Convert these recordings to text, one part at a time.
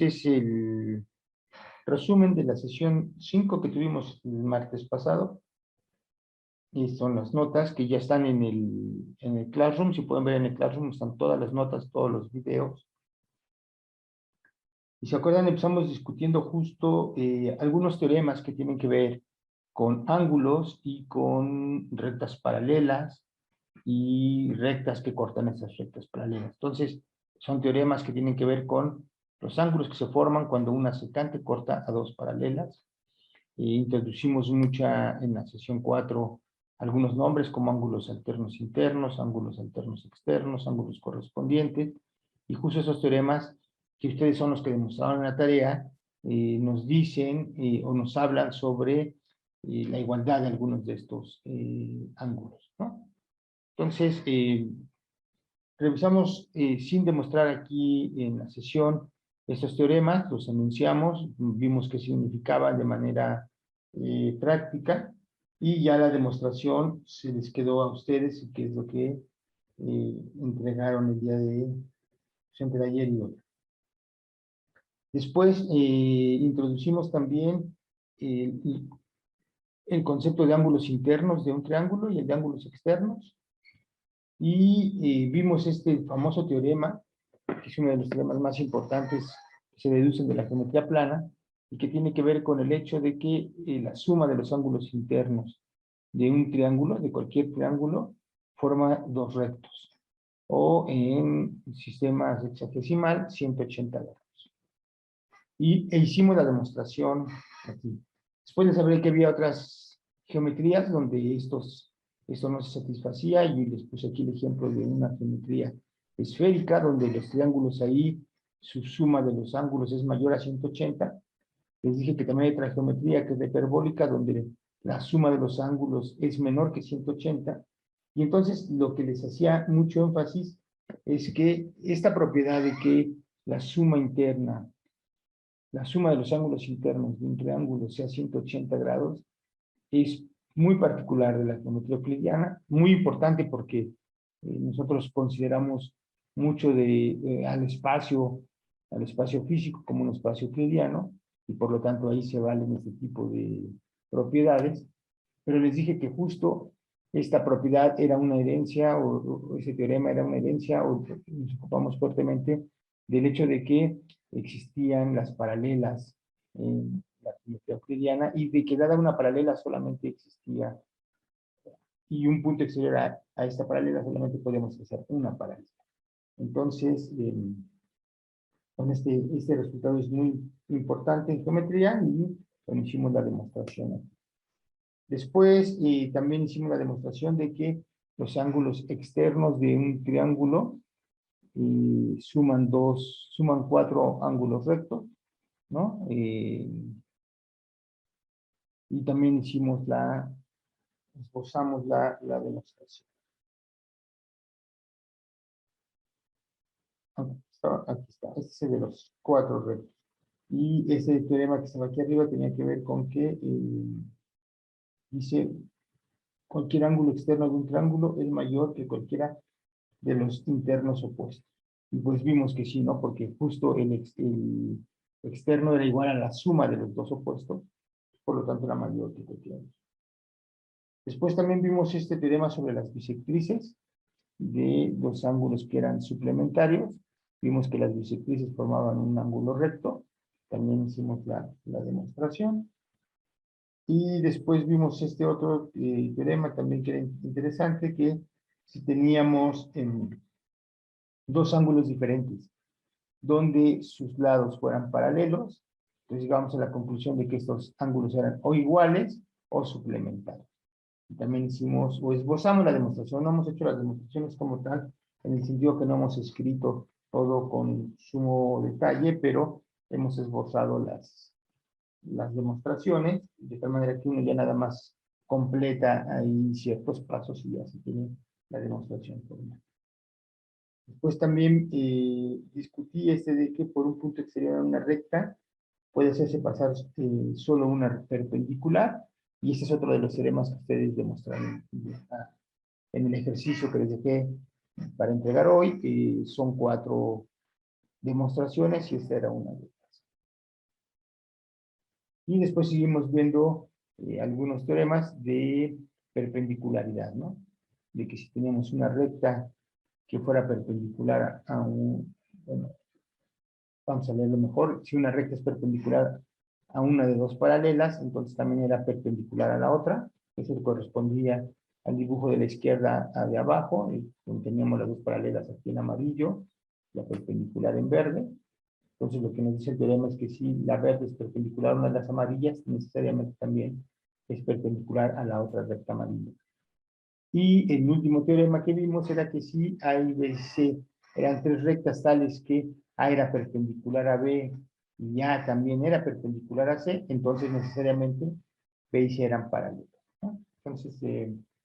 es el resumen de la sesión 5 que tuvimos el martes pasado. Y son las notas que ya están en el Classroom. Si pueden ver en el Classroom, están todas las notas, todos los videos. Y se acuerdan, empezamos discutiendo justo algunos teoremas que tienen que ver con ángulos y con rectas paralelas y rectas que cortan esas rectas paralelas. Entonces, son teoremas que tienen que ver con los ángulos que se forman cuando una secante corta a dos paralelas. Introducimos en la sesión 4 algunos nombres como ángulos alternos internos, ángulos alternos externos, ángulos correspondientes, y justo esos teoremas que ustedes son los que demostraron en la tarea, nos dicen o nos hablan sobre la igualdad de algunos de estos ángulos, ¿no? Entonces, revisamos sin demostrar aquí en la sesión estos teoremas, los enunciamos, vimos qué significaban de manera práctica, y ya la demostración se les quedó a ustedes, y que es lo que entregaron el día entre ayer y hoy. Después introducimos también el concepto de ángulos internos de un triángulo y el de ángulos externos, y vimos este famoso teorema, que es uno de los teoremas más importantes que se deducen de la geometría plana, y que tiene que ver con el hecho de que la suma de los ángulos internos de un triángulo, de cualquier triángulo, forma dos rectos, o en sistemas hexadecimal, 180 grados. E hicimos la demostración aquí. Después de saber que había otras geometrías donde esto no se satisfacía, y les puse aquí el ejemplo de una geometría esférica, donde los triángulos ahí, su suma de los ángulos es mayor a 180. Les dije que también hay otra geometría que es la hiperbólica, donde la suma de los ángulos es menor que 180. Y entonces lo que les hacía mucho énfasis es que esta propiedad de que la suma interna, la suma de los ángulos internos de un triángulo sea 180 grados, es muy particular de la geometría euclidiana, muy importante porque nosotros consideramos mucho al espacio físico como un espacio euclidiano, y por lo tanto ahí se valen este tipo de propiedades. Pero les dije que justo esta propiedad era una herencia, o ese teorema era una herencia, o nos ocupamos fuertemente del hecho de que existían las paralelas en la geometría euclidiana, y de que dada una paralela solamente existía, y un punto exterior a esta paralela solamente podemos hacer una paralela. Entonces, con este resultado es muy importante en geometría, y bueno, hicimos la demostración aquí. Después también hicimos la demostración de que los ángulos externos de un triángulo suman 4 ángulos rectos, ¿no? Y también esbozamos la demostración. Aquí está. Este es el de los 4 rectos. Y ese teorema que estaba aquí arriba tenía que ver con que dice cualquier ángulo externo de un triángulo es mayor que cualquiera de los internos opuestos. Y pues vimos que sí, ¿no? Porque justo el externo era igual a la suma de los dos opuestos, por lo tanto era mayor que cualquiera. Después también vimos este teorema sobre las bisectrices de los ángulos que eran suplementarios. Vimos que las bisectrices formaban un ángulo recto. También hicimos la demostración. Y después vimos este otro teorema también que era interesante, que si teníamos dos ángulos diferentes, donde sus lados fueran paralelos, entonces llegamos a la conclusión de que estos ángulos eran o iguales o suplementarios. Y también hicimos, o esbozamos la demostración. No hemos hecho las demostraciones como tal, en el sentido que no hemos escrito todo con sumo detalle, pero hemos esbozado las demostraciones, de tal manera que uno ya nada más completa ahí ciertos pasos y ya se tiene la demostración formal. Después también discutí de que por un punto exterior a una recta puede hacerse pasar solo una perpendicular, y este es otro de los teoremas que ustedes demostraron en el ejercicio que les dejé para entregar hoy. Son 4 demostraciones y esta era una de ellas. Y después seguimos viendo algunos teoremas de perpendicularidad, ¿no? De que si teníamos una recta que fuera perpendicular a un, bueno, vamos a leerlo mejor, si una recta es perpendicular a una de dos paralelas, entonces también era perpendicular a la otra. Eso correspondía al dibujo de la izquierda a de abajo, donde teníamos las dos paralelas aquí en amarillo, la perpendicular en verde. Entonces lo que nos dice el teorema es que si la verde es perpendicular a una de las amarillas, necesariamente también es perpendicular a la otra recta amarilla. Y el último teorema que vimos era que si A y B y C eran tres rectas tales que A era perpendicular a B y A también era perpendicular a C, entonces necesariamente B y C eran paralelas, ¿no? Entonces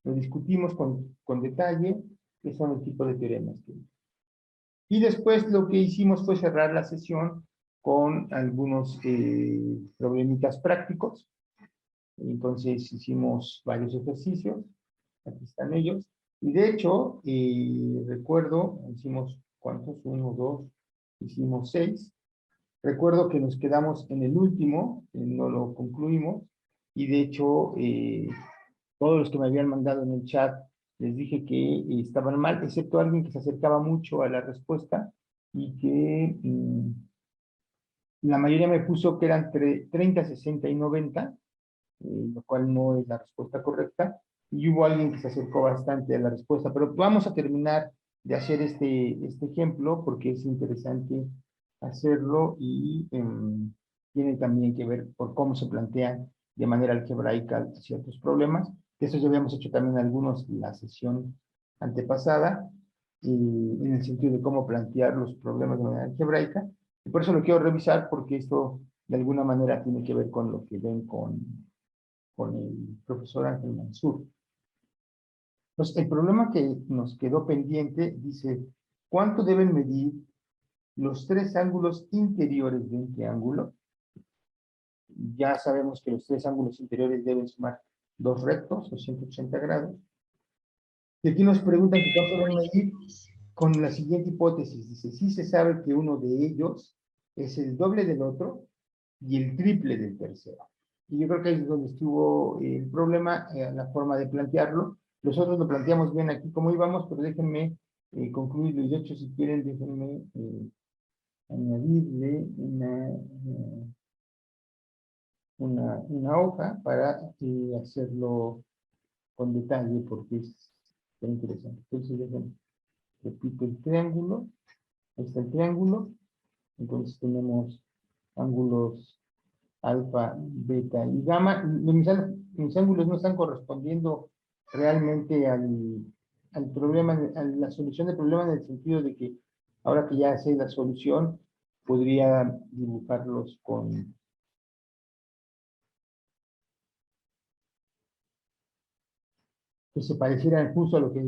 lo discutimos con detalle, qué son el tipo de teoremas que... Y después lo que hicimos fue cerrar la sesión con algunos problemitas prácticos. Entonces hicimos varios ejercicios, aquí están ellos. Y de hecho, recuerdo, hicimos, ¿cuántos? Uno, dos, hicimos 6. Recuerdo que nos quedamos en el último, no lo concluimos. Y de hecho, todos los que me habían mandado en el chat, les dije que estaban mal, excepto alguien que se acercaba mucho a la respuesta y que la mayoría me puso que eran 30, 60 y 90, lo cual no es la respuesta correcta, y hubo alguien que se acercó bastante a la respuesta, pero vamos a terminar de hacer este ejemplo porque es interesante hacerlo y tiene también que ver por cómo se plantean de manera algebraica ciertos problemas. Eso ya habíamos hecho también algunos en la sesión antepasada, en el sentido de cómo plantear los problemas de manera algebraica, y por eso lo quiero revisar porque esto de alguna manera tiene que ver con lo que ven con el profesor Ángel Mansur. Entonces, el problema que nos quedó pendiente dice, ¿cuánto deben medir los tres ángulos interiores de un triángulo? Ya sabemos que los tres ángulos interiores deben sumar dos rectos, o 180 grados. Y aquí nos preguntan que cuánto deben medir con la siguiente hipótesis. Dice, sí se sabe que uno de ellos es el doble del otro y el triple del tercero. Y yo creo que ahí es donde estuvo el problema, la forma de plantearlo. Nosotros lo planteamos bien aquí como íbamos, pero déjenme concluirlo. Y de hecho, si quieren, déjenme añadirle una hoja para hacerlo con detalle, porque es interesante. Entonces, déjenme, repito el triángulo. Ahí está el triángulo. Entonces tenemos ángulos alfa, beta y gamma. Mis ángulos no están correspondiendo realmente al problema, a la solución del problema, en el sentido de que ahora que ya sé la solución, podría dibujarlos con... que se parecieran justo a lo que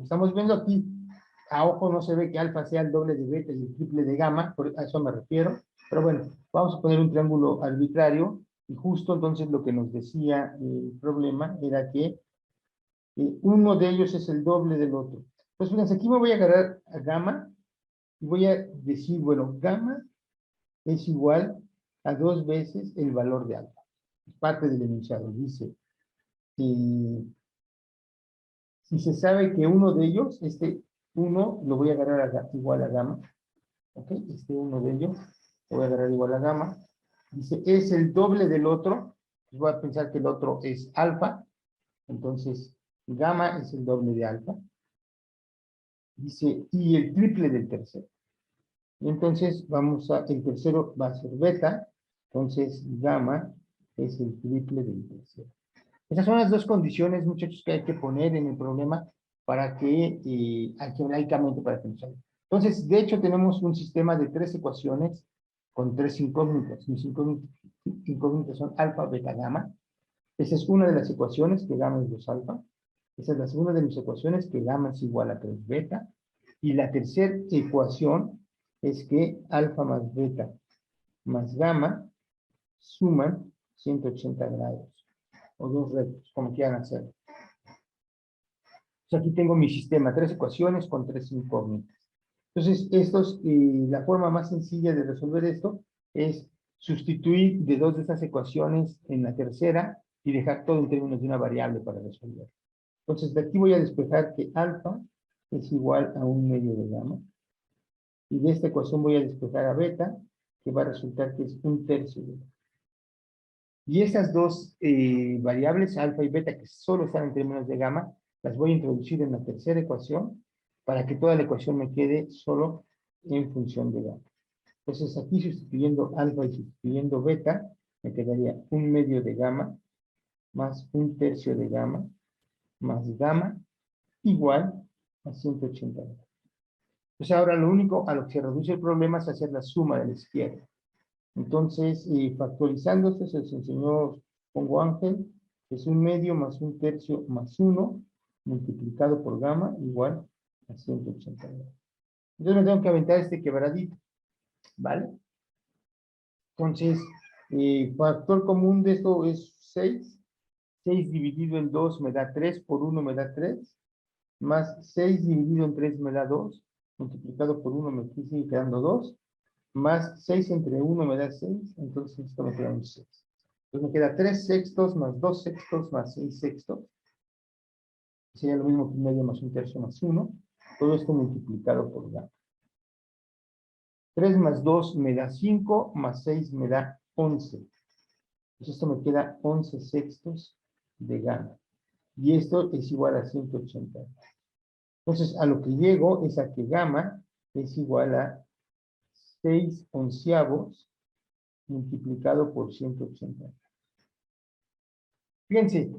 estamos viendo aquí. A ojo no se ve que alfa sea el doble de beta y el triple de gamma, a eso me refiero. Pero bueno, vamos a poner un triángulo arbitrario y justo entonces lo que nos decía el problema era que uno de ellos es el doble del otro. Pues fíjense, aquí me voy a agarrar a gamma y voy a decir, bueno, gamma es igual a 2 veces el valor de alfa. Es parte del enunciado. Dice, si se sabe que uno de ellos, este uno, lo voy a agarrar igual a gamma, ¿ok? Este uno de ellos, lo voy a agarrar igual a gamma. Dice, es el doble del otro, pues voy a pensar que el otro es alfa, entonces gamma es el doble de alfa. Dice, y el triple del tercero. Y entonces el tercero va a ser beta, entonces gamma es el triple del tercero. Esas son las dos condiciones, muchachos, que hay que poner en el problema para que, algebraicamente, para que nos salga. Entonces, de hecho, tenemos un sistema de 3 ecuaciones con 3 incógnitas. Mis incógnitas son alfa, beta, gamma. Esa es una de las ecuaciones, que gamma es 2 alfa. Esa es la segunda de mis ecuaciones, que gamma es igual a 3 beta. Y la tercera ecuación es que alfa más beta más gamma suman 180 grados, o dos rectos, como quieran hacerlo. Aquí tengo mi sistema, 3 ecuaciones con 3 incógnitas. Entonces, la forma más sencilla de resolver esto es sustituir de dos de estas ecuaciones en la tercera y dejar todo en términos de una variable para resolver. Entonces, de aquí voy a despejar que alfa es igual a 1/2 de gamma. Y de esta ecuación voy a despejar a beta, que va a resultar que es 1/3 de gamma. Y esas dos variables, alfa y beta, que solo están en términos de gamma, las voy a introducir en la tercera ecuación para que toda la ecuación me quede solo en función de gamma. Entonces, aquí sustituyendo alfa y sustituyendo beta, me quedaría 1/2 de gamma más 1/3 de gamma más gamma igual a 180 grados. Pues ahora lo único a lo que se reduce el problema es hacer la suma de la izquierda. Entonces, factorizando esto, se les enseñó, pongo Ángel, es 1/2 más 1/3 más 1 multiplicado por gamma igual a 180 grados. Entonces me tengo que aventar este quebradito, ¿vale? Entonces, factor común de esto es 6. 6 dividido en 2 me da 3, por 1 me da 3, más 6 dividido en 3 me da 2, multiplicado por 1 me sigue quedando 2, más 6 entre 1 me da 6, entonces esto me queda un 6. Entonces me queda 3 sextos más 2 sextos más 6 sextos. Sería lo mismo que 1/2 más 1/3 más 1. Todo esto multiplicado por gamma. 3 más 2 me da 5, más 6 me da 11. Entonces esto me queda 11 sextos de gamma. Y esto es igual a 180. Entonces, a lo que llego es a que gamma es igual a 6 onceavos multiplicado por 180. Fíjense,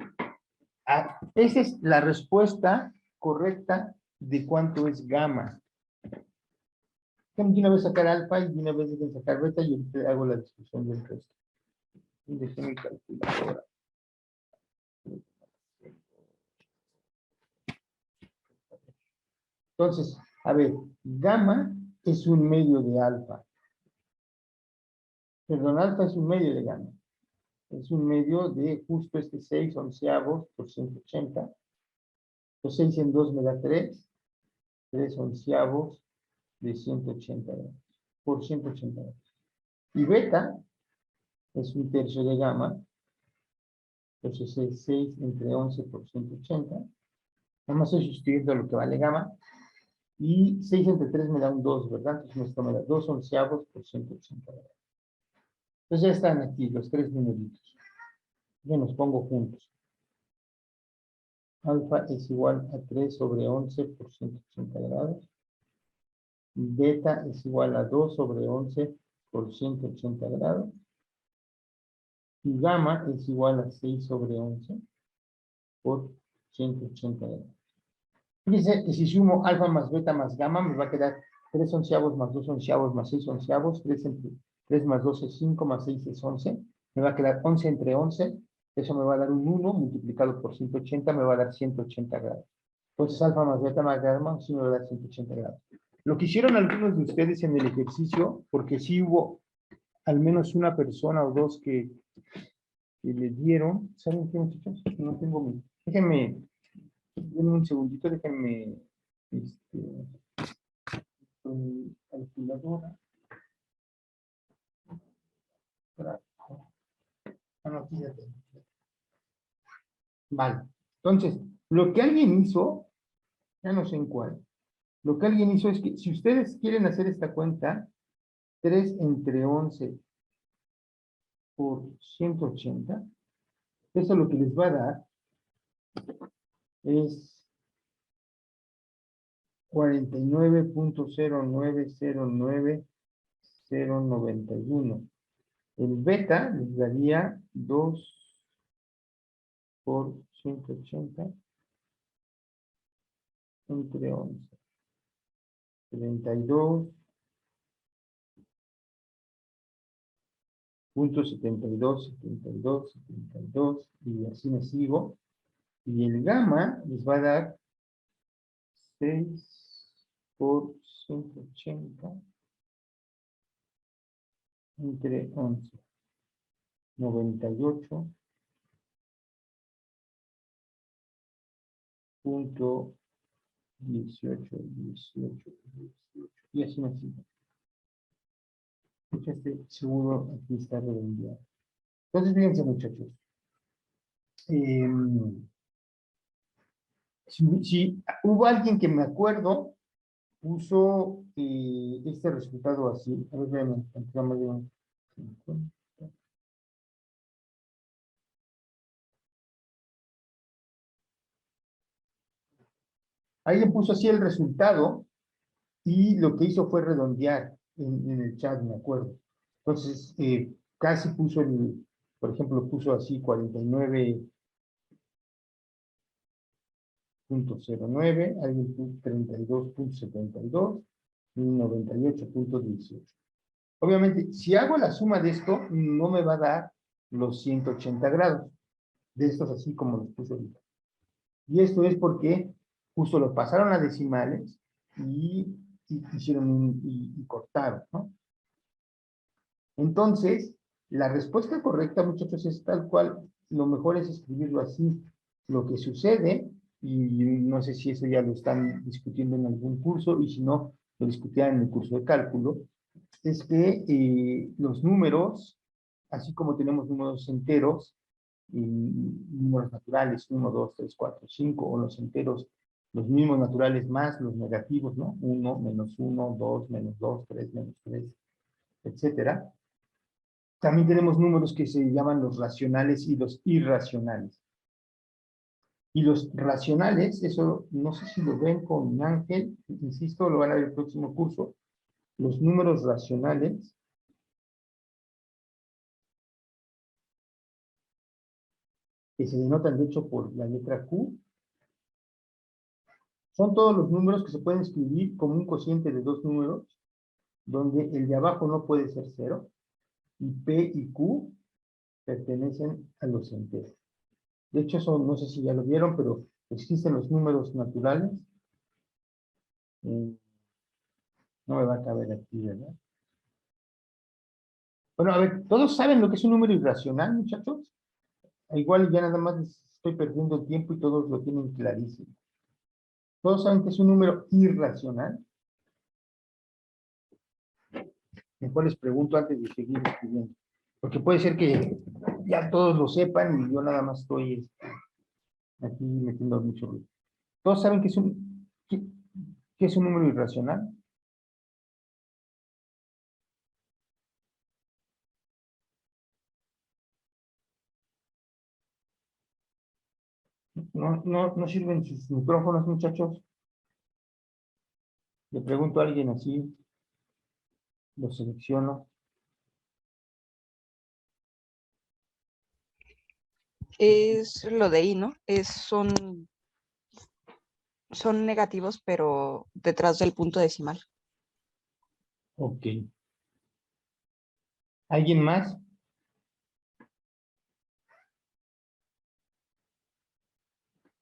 esa es la respuesta correcta de cuánto es gamma. Déjenme de una vez sacar alfa y de una vez dejen sacar beta y ahorita hago la discusión del resto. Dejé mi calculadora. Entonces, a ver, gamma es 1/2 de alfa. Perdón, alfa es 1/2 de gamma. Es 1/2 de justo este 6 onceavos por 180. Los 6 en 2 me da 3. 3 onceavos de 180 grados. Por 180 grados. Y beta es 1/3 de gamma. Entonces es 6 entre 11 por 180. Nada más estoy sustituyendo lo que vale gamma. Y 6 entre 3 me da un 2, ¿verdad? Entonces esto me da 2 onceavos por 180 grados. Entonces ya están aquí los tres numeritos. Yo los pongo juntos. Alfa es igual a 3 sobre 11 por 180 grados. Beta es igual a 2 sobre 11 por 180 grados. Y gamma es igual a 6 sobre 11 por 180 grados. Fíjense que si sumo alfa más beta más gamma, me va a quedar 3 onceavos más 2 onceavos más 6 onceavos. 3 más 2 es 5 más 6 es 11. Me va a quedar 11 entre 11. Eso me va a dar un 1 multiplicado por 180, me va a dar 180 grados. Entonces alfa más beta más gamma sí me va a dar 180 grados. Lo que hicieron algunos de ustedes en el ejercicio, porque sí hubo al menos una persona o dos que le dieron, ¿saben qué, muchachos? No tengo mi... Déjenme, denme un segundito, déjenme, con mi calculadora. No, fíjate. Vale. Entonces, lo que alguien hizo, ya no sé en cuál, lo que alguien hizo es que si ustedes quieren hacer esta cuenta, 3 entre 11 por 180, eso lo que les va a dar es 49.0909091. El beta les daría 2 por 180 entre 11. 32.72, y así me sigo. Y el gamma les va a dar 6 por 180 entre 11. 98.18. Y así me sigo. Seguro aquí está redondeado. Entonces, fíjense, muchachos. Si hubo alguien que me acuerdo, puso este resultado así. A ver, vean, entramos de un 50. Alguien puso así el resultado y lo que hizo fue redondear en el chat, me acuerdo. Entonces, casi puso por ejemplo, puso así 49.09, alguien puso 32.72 y 98.18. Obviamente, si hago la suma de esto, no me va a dar los 180 grados, de estos así como los puse ahorita. Y esto es porque justo lo pasaron a decimales y hicieron y cortaron, ¿no? Entonces, la respuesta correcta, muchachos, es tal cual. Lo mejor es escribirlo así. Lo que sucede, y no sé si eso ya lo están discutiendo en algún curso, y si no, lo discutían en el curso de cálculo, es que los números, así como tenemos números enteros, y números naturales, 1, 2, 3, 4, 5, o los enteros, los mismos naturales más los negativos, ¿no? 1, menos 1, 2, menos 2, 3, menos 3, etcétera. También tenemos números que se llaman los racionales y los irracionales. Y los racionales, eso no sé si lo ven con Ángel, insisto, lo van a ver el próximo curso. Los números racionales que se denotan de hecho por la letra Q, son todos los números que se pueden escribir como un cociente de dos números, donde el de abajo no puede ser cero, y P y Q pertenecen a los enteros. De hecho, eso no sé si ya lo vieron, pero existen los números naturales. No me va a caber aquí, ¿verdad? Bueno, a ver, ¿todos saben lo que es un número irracional, muchachos? Igual ya nada más les estoy perdiendo el tiempo y todos lo tienen clarísimo. ¿Todos saben que es un número irracional? Mejor les pregunto antes de seguir escribiendo. Porque puede ser que ya todos lo sepan y yo nada más estoy aquí metiendo mucho ruido. ¿Todos saben que qué es un número irracional? No sirven sus micrófonos, muchachos. Le pregunto a alguien así, lo selecciono. Es lo de ahí, ¿no? Son negativos, pero detrás del punto decimal. Ok. ¿Alguien más?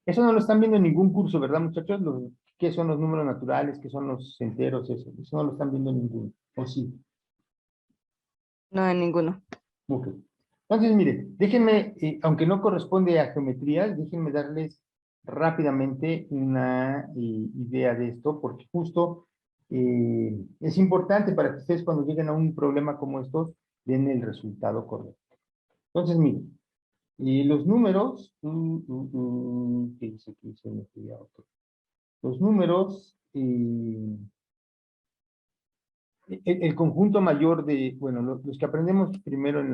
Eso no lo están viendo en ningún curso, ¿verdad, muchachos? ¿Qué son los números naturales? ¿Qué son los enteros? Eso no lo están viendo en ninguno. ¿O sí? No, en ninguno. Ok. Entonces, mire, déjenme, aunque no corresponde a geometrías, déjenme darles rápidamente una idea de esto, porque justo es importante para que ustedes cuando lleguen a un problema como estos, den el resultado correcto. Entonces, miren, los números, ¿qué dice aquí? Se me fue a otro. Los números, el conjunto mayor de, bueno, los que aprendemos primero en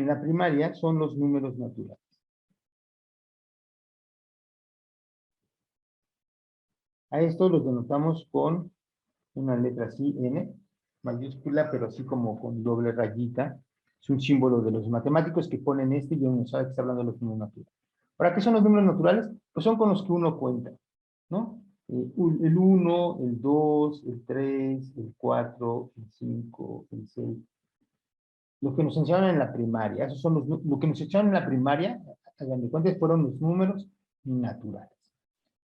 la primaria son los números naturales. A estos los denotamos con una letra así, N, mayúscula, pero así como con doble rayita. Es un símbolo de los matemáticos que ponen este y uno sabe que está hablando de los números naturales. ¿Para qué son los números naturales? Pues son con los que uno cuenta, ¿no? El 1, el 2, el 3, el 4, el 5, el 6. Lo que nos enseñaron en la primaria, esos son lo que nos enseñaron en la primaria, hagan de cuenta, fueron los números naturales.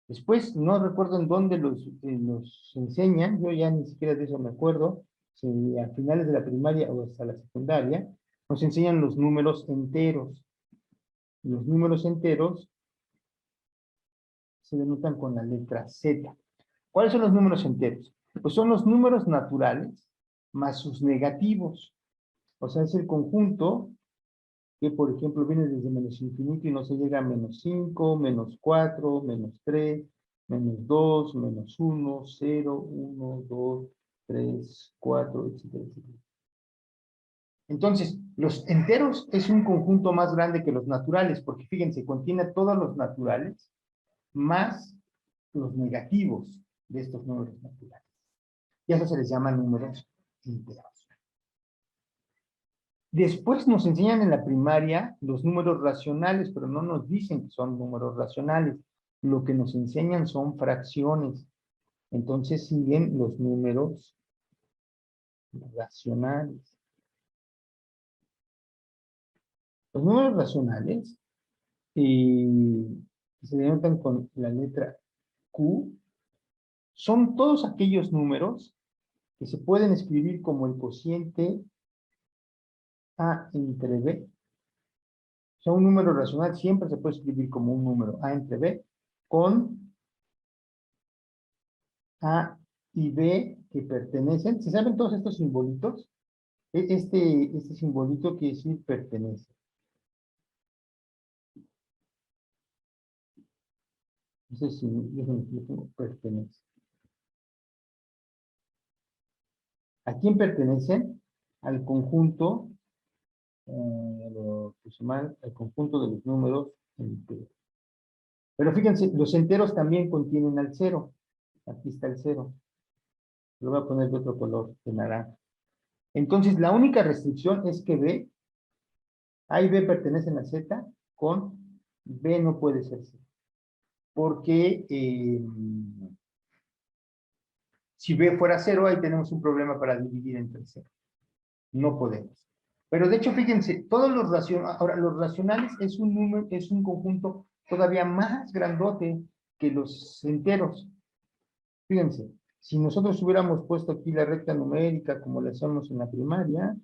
Después, no recuerdo en dónde los enseñan, yo ya ni siquiera de eso me acuerdo, si a finales de la primaria o hasta la secundaria, nos enseñan los números enteros. Los números enteros se denotan con la letra Z. ¿Cuáles son los números enteros? Pues son los números naturales más sus negativos. O sea, es el conjunto que, por ejemplo, viene desde menos infinito y no se llega a menos 5, menos 4, menos 3, menos 2, menos 1, 0, 1, 2, 3, 4, etcétera, etcétera. Entonces, los enteros es un conjunto más grande que los naturales, porque fíjense, contiene todos los naturales más los negativos de estos números naturales. Y a eso se les llama números enteros. Después nos enseñan en la primaria los números racionales, pero no nos dicen que son números racionales. Lo que nos enseñan son fracciones. Entonces siguen los números racionales. Los números racionales que se denotan con la letra Q son todos aquellos números que se pueden escribir como el cociente A entre B. O sea, un número racional siempre se puede escribir como un número A entre B con A y B que pertenecen. ¿Se saben todos estos simbolitos? Este simbolito quiere decir pertenece. Ese significa pertenece. ¿A quién pertenecen? Al conjunto, al conjunto de los números enteros. Pero fíjense, los enteros también contienen al cero. Aquí está el cero. Lo voy a poner de otro color, de naranja. Entonces, la única restricción es que B, A y B pertenecen a Z, con B no puede ser Z. Porque si B fuera 0, ahí tenemos un problema para dividir entre 0. No podemos. Pero de hecho, fíjense, todos los racionales, ahora los racionales es un número, es un conjunto todavía más grandote que los enteros. Fíjense, si nosotros hubiéramos puesto aquí la recta numérica como le hacemos en la primaria,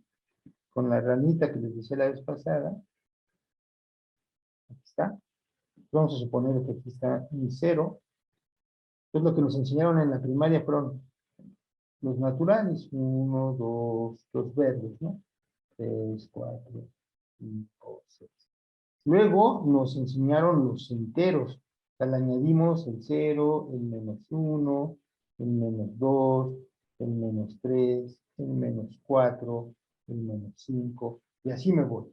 con la ranita que les decía la vez pasada, aquí está, vamos a suponer que aquí está mi 0, entonces lo que nos enseñaron en la primaria fueron los naturales, 1, 2, los verdes, ¿no? 3, 4, 5, 6. Luego nos enseñaron los enteros. O sea, le añadimos el 0, el menos 1, el menos 2, el menos 3, el menos 4, el menos 5, y así me voy.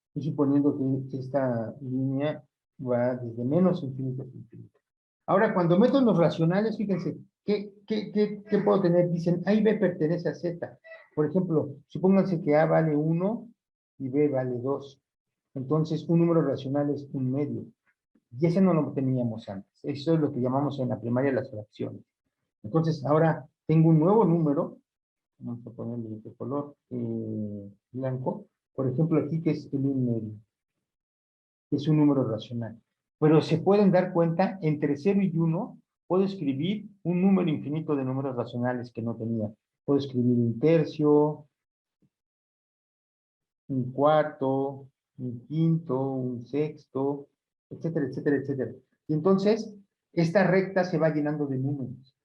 Estoy suponiendo que esta línea va desde menos infinito a infinito. Ahora, cuando meto en los racionales, fíjense, ¿qué puedo tener? Dicen, A y B pertenece a Z. Por ejemplo, supónganse que A vale 1 y B vale 2. Entonces, un número racional es un medio. Y ese no lo teníamos antes. Eso es lo que llamamos en la primaria las fracciones. Entonces, ahora tengo un nuevo número. Vamos a ponerle de este color blanco. Por ejemplo, aquí que es el 1 medio. Es un número racional. Pero se pueden dar cuenta, entre 0 y 1, puedo escribir un número infinito de números racionales que no tenía. Puedo escribir un tercio, un cuarto, un quinto, un sexto, etcétera, etcétera, etcétera. Y entonces, esta recta se va llenando de números.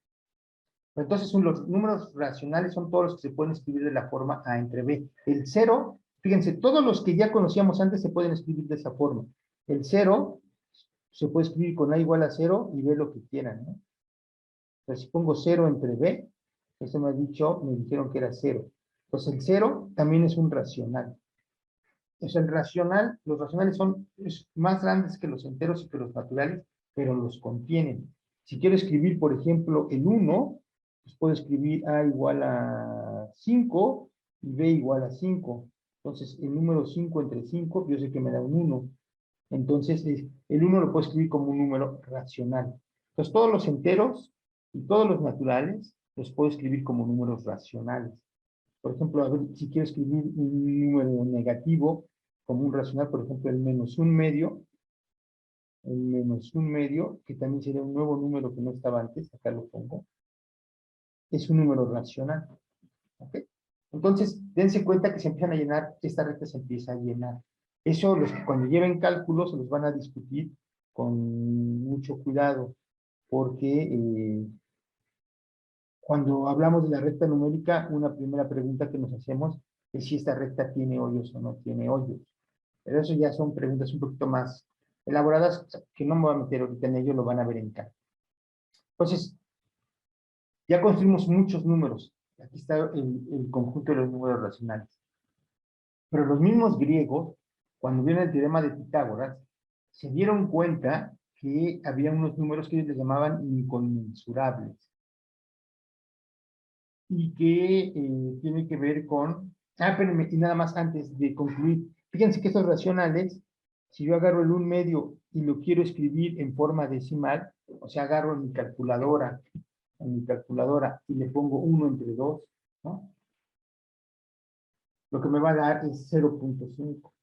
Entonces, los números racionales son todos los que se pueden escribir de la forma A entre B. El 0, fíjense, todos los que ya conocíamos antes se pueden escribir de esa forma. El 0 se puede escribir con A igual a 0 y B lo que quieran, ¿no? Entonces, si pongo 0 entre B, eso me dijeron que era 0. Entonces, el 0 también es un racional. Es el racional, los racionales son más grandes que los enteros y que los naturales, pero los contienen. Si quiero escribir, por ejemplo, el 1, pues puedo escribir A igual a 5 y B igual a 5. Entonces, el número 5 entre 5, yo sé que me da un 1. Entonces, el 1 lo puedo escribir como un número racional. Entonces, todos los enteros y todos los naturales los puedo escribir como números racionales. Por ejemplo, a ver, si quiero escribir un número negativo como un racional, por ejemplo, el menos un medio, que también sería un nuevo número que no estaba antes, acá lo pongo, es un número racional. ¿Ok? Entonces, dense cuenta que se empiezan a llenar, esta recta se empieza a llenar. Eso, los que cuando lleven cálculos, se los van a discutir con mucho cuidado, porque Cuando hablamos de la recta numérica, una primera pregunta que nos hacemos es si esta recta tiene hoyos o no tiene hoyos. Pero eso ya son preguntas un poquito más elaboradas que no me voy a meter ahorita en ello, lo van a ver en casa. Entonces, ya construimos muchos números. Aquí está el conjunto de los números racionales. Pero los mismos griegos, cuando vieron el teorema de Pitágoras, se dieron cuenta que había unos números que ellos les llamaban inconmensurables. Y que tiene que ver con... espérenme, y nada más antes de concluir. Fíjense que estos racionales, si yo agarro el 1/2 y lo quiero escribir en forma decimal, o sea, agarro mi calculadora, y le pongo 1 entre 2, ¿no? Lo que me va a dar es 0.5.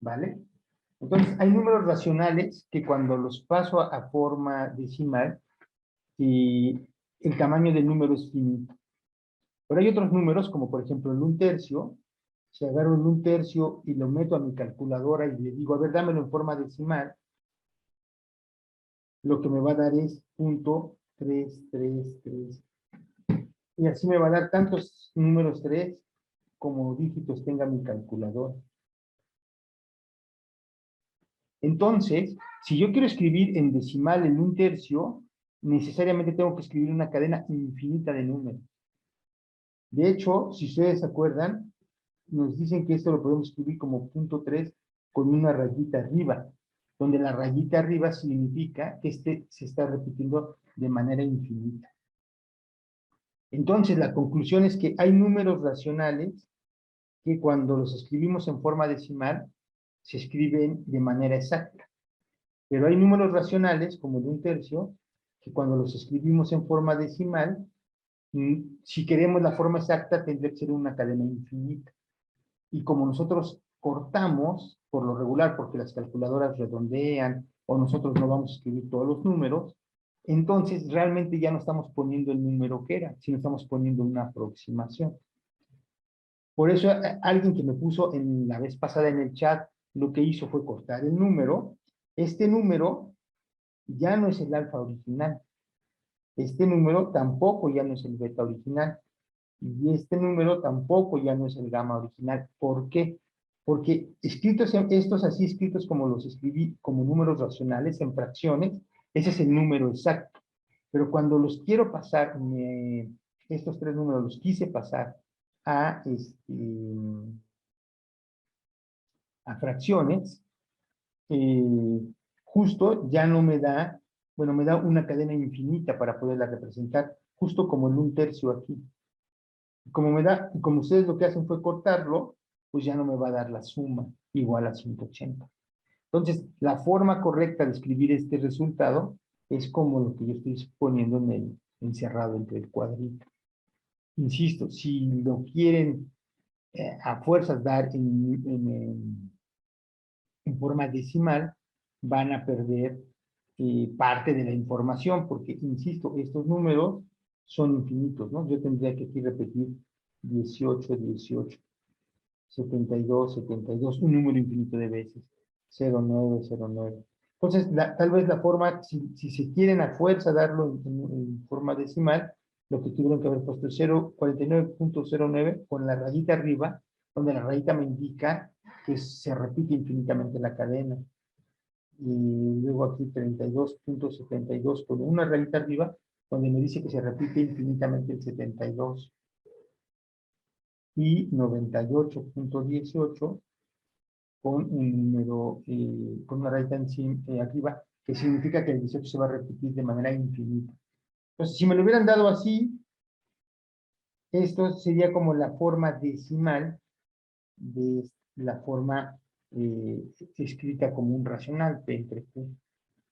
¿Vale? Entonces, hay números racionales que cuando los paso a forma decimal, el tamaño del número es finito. Pero hay otros números, como por ejemplo el 1/3. Si agarro el 1/3 y lo meto a mi calculadora y le digo, a ver, dámelo en forma decimal, lo que me va a dar es 0.333. Y así me va a dar tantos números 3 como dígitos tenga mi calculadora. Entonces, si yo quiero escribir en decimal en 1/3, necesariamente tengo que escribir una cadena infinita de números. De hecho, si ustedes se acuerdan, nos dicen que esto lo podemos escribir como 0.3 con una rayita arriba, donde la rayita arriba significa que este se está repitiendo de manera infinita. Entonces, la conclusión es que hay números racionales que cuando los escribimos en forma decimal, se escriben de manera exacta. Pero hay números racionales, como el 1/3, que cuando los escribimos en forma decimal, si queremos la forma exacta, tendría que ser una cadena infinita. Y como nosotros cortamos, por lo regular, porque las calculadoras redondean, o nosotros no vamos a escribir todos los números, entonces realmente ya no estamos poniendo el número que era, sino estamos poniendo una aproximación. Por eso alguien que me puso en la vez pasada en el chat, lo que hizo fue cortar el número. Este número ya no es el alfa original. Este número tampoco ya no es el beta original. Y este número tampoco ya no es el gamma original. ¿Por qué? Porque estos así escritos como los escribí como números racionales en fracciones, ese es el número exacto. Pero cuando los quiero pasar, estos tres números los quise pasar a, a fracciones, justo ya no me da, bueno, me da una cadena infinita para poderla representar, justo como en 1/3 aquí. Como ustedes lo que hacen fue cortarlo, pues ya no me va a dar la suma igual a 180. Entonces, la forma correcta de escribir este resultado es como lo que yo estoy poniendo en el encerrado entre el cuadrito. Insisto, si lo quieren a fuerzas dar en forma decimal, van a perder parte de la información, porque, insisto, estos números son infinitos, ¿no? Yo tendría que aquí repetir 18, 18, 72, 72, un número infinito de veces, 09, 09. Entonces, tal vez la forma, si se quieren a fuerza darlo en forma decimal, lo que tuvieron que haber puesto es 49.09 con la rayita arriba, donde la rayita me indica que se repite infinitamente la cadena. Y luego aquí 32.72 con una rayita arriba, donde me dice que se repite infinitamente el 72. Y 98.18 con un número, con una rayita arriba, que significa que el 18 se va a repetir de manera infinita. Entonces, si me lo hubieran dado así, esto sería como la forma decimal de la forma escrita como un racional, P entre Q.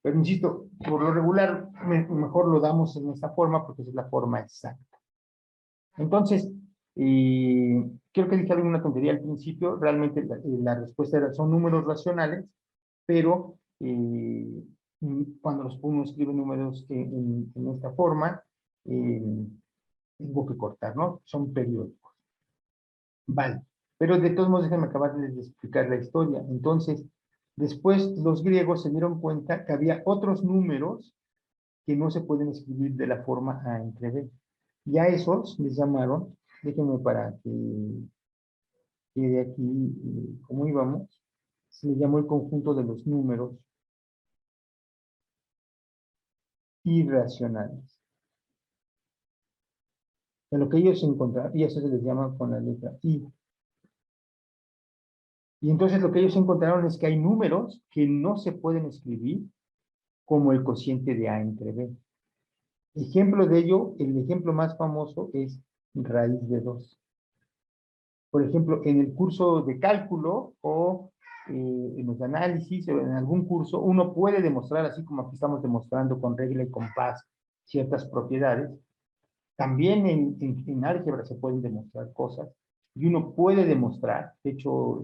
Pero insisto, por lo regular, mejor lo damos en esta forma porque es la forma exacta. Entonces, creo que dije alguna tontería al principio, realmente la respuesta era, son números racionales, pero cuando uno escribe números en esta forma, tengo que cortar, ¿no? Son periódicos. Vale, pero de todos modos déjenme acabar de explicar la historia. Entonces, después los griegos se dieron cuenta que había otros números que no se pueden escribir de la forma A entre B. Y a esos les llamaron, déjenme para que quede aquí, ¿cómo íbamos? Se le llamó el conjunto de los números irracionales. De lo que ellos encontraron, y eso se les llama con la letra I. Y entonces lo que ellos encontraron es que hay números que no se pueden escribir como el cociente de A entre B. Ejemplo de ello, el ejemplo más famoso es raíz de 2. Por ejemplo, en el curso de cálculo o en los análisis o en algún curso, uno puede demostrar, así como aquí estamos demostrando con regla y compás ciertas propiedades, también en álgebra se pueden demostrar cosas y uno puede demostrar, de hecho,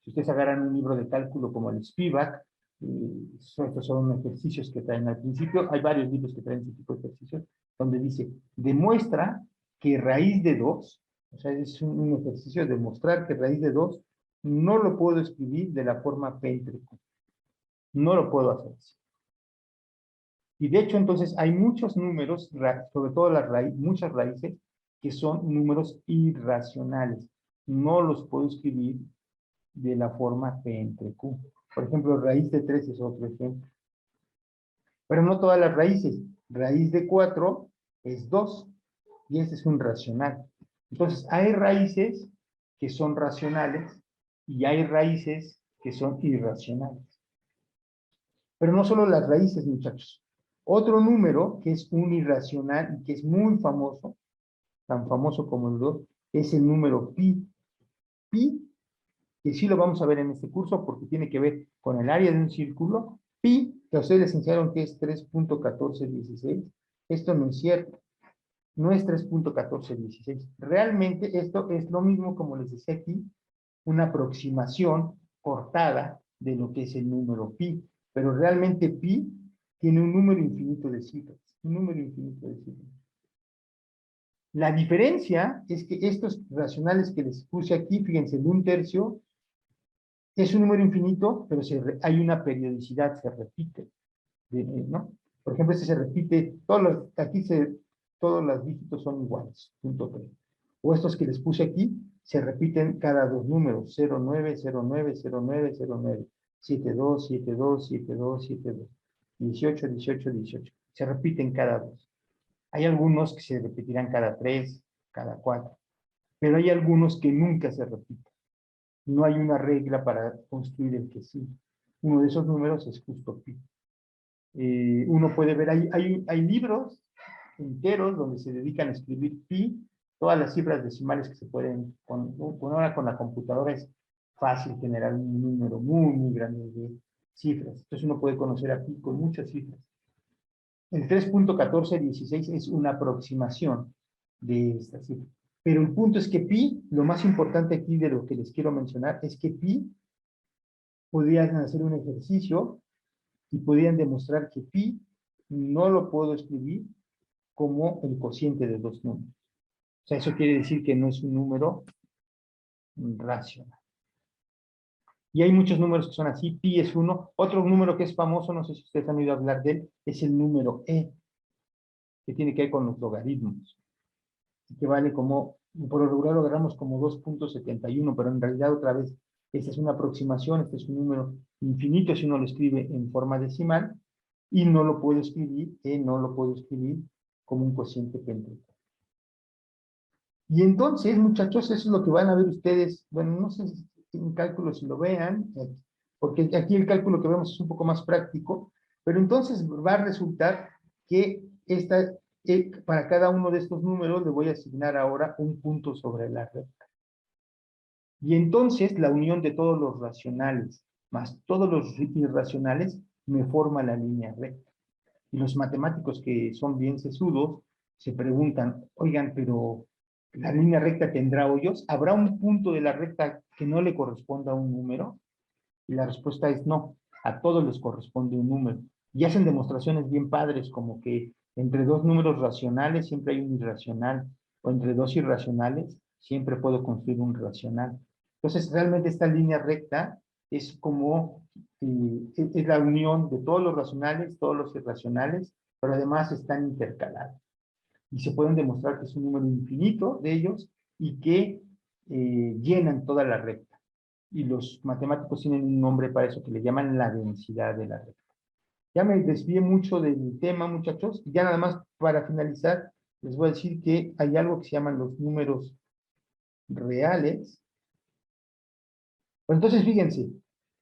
si ustedes agarran un libro de cálculo como el Spivak, estos son ejercicios que traen al principio, hay varios libros que traen ese tipo de ejercicios, donde dice, demuestra que raíz de 2, o sea, es un ejercicio de demostrar que raíz de 2 no lo puedo escribir de la forma P entre Q. No lo puedo hacer así. Y de hecho, entonces, hay muchos números, sobre todo muchas raíces, que son números irracionales. No los puedo escribir de la forma P entre Q. Por ejemplo, raíz de 3 es otro ejemplo. Pero no todas las raíces. Raíz de 4 es 2. Y este es un racional. Entonces, hay raíces que son racionales y hay raíces que son irracionales. Pero no solo las raíces, muchachos. Otro número que es un irracional y que es muy famoso, tan famoso como el 2, es el número pi. Pi, que sí lo vamos a ver en este curso porque tiene que ver con el área de un círculo. Pi, que a ustedes les enseñaron que es 3.1416. Esto no es cierto. No es 3.1416. Realmente esto es lo mismo, como les decía aquí, una aproximación cortada de lo que es el número pi. Pero realmente pi tiene un número infinito de cifras. Un número infinito de cifras. La diferencia es que estos racionales que les puse aquí, fíjense, el 1/3 es un número infinito, pero hay una periodicidad, se repite, ¿no? Por ejemplo, este se repite, todos los dígitos son iguales, .3. O estos que les puse aquí, se repiten cada dos números, 09, 09, 09, 09, 72, 72, 72, 72, 18, 18, 18. Se repiten cada dos. Hay algunos que se repetirán cada 3, cada 4, pero hay algunos que nunca se repiten. No hay una regla para construir el que sí. Uno de esos números es justo pi. Uno puede ver, hay libros enteros donde se dedican a escribir pi, todas las cifras decimales que se pueden, ahora con la computadora es fácil generar un número muy, muy grande de cifras. Entonces uno puede conocer a pi con muchas cifras. El 3.1416 es una aproximación de esta cifra. Pero el punto es que pi, lo más importante aquí de lo que les quiero mencionar, es que pi podrían hacer un ejercicio y podrían demostrar que pi no lo puedo escribir como el cociente de dos números. O sea, eso quiere decir que no es un número racional. Y hay muchos números que son así, pi es uno. Otro número que es famoso, no sé si ustedes han oído hablar de él, es el número e, que tiene que ver con los logaritmos. Que vale como, por lo regular lo agarramos como 2.71, pero en realidad otra vez, esta es una aproximación, este es un número infinito si uno lo escribe en forma decimal, y no lo puedo escribir, no lo puedo escribir como un cociente pentágono. Y entonces, muchachos, eso es lo que van a ver ustedes, bueno, no sé si en cálculo si lo vean, porque aquí el cálculo que vemos es un poco más práctico, pero entonces va a resultar que para cada uno de estos números le voy a asignar ahora un punto sobre la recta. Y entonces la unión de todos los racionales más todos los irracionales me forma la línea recta. Y los matemáticos que son bien sesudos se preguntan, oigan, pero ¿la línea recta tendrá hoyos? ¿Habrá un punto de la recta que no le corresponda a un número? Y la respuesta es no, a todos les corresponde un número. Y hacen demostraciones bien padres, como que entre dos números racionales siempre hay un irracional, o entre dos irracionales siempre puedo construir un racional. Entonces, realmente esta línea recta es como, es la unión de todos los racionales, todos los irracionales, pero además están intercalados. Y se pueden demostrar que es un número infinito de ellos y que llenan toda la recta. Y los matemáticos tienen un nombre para eso que le llaman la densidad de la recta. Ya me desvié mucho del tema, muchachos, y ya nada más para finalizar, les voy a decir que hay algo que se llaman los números reales. Pues entonces, fíjense,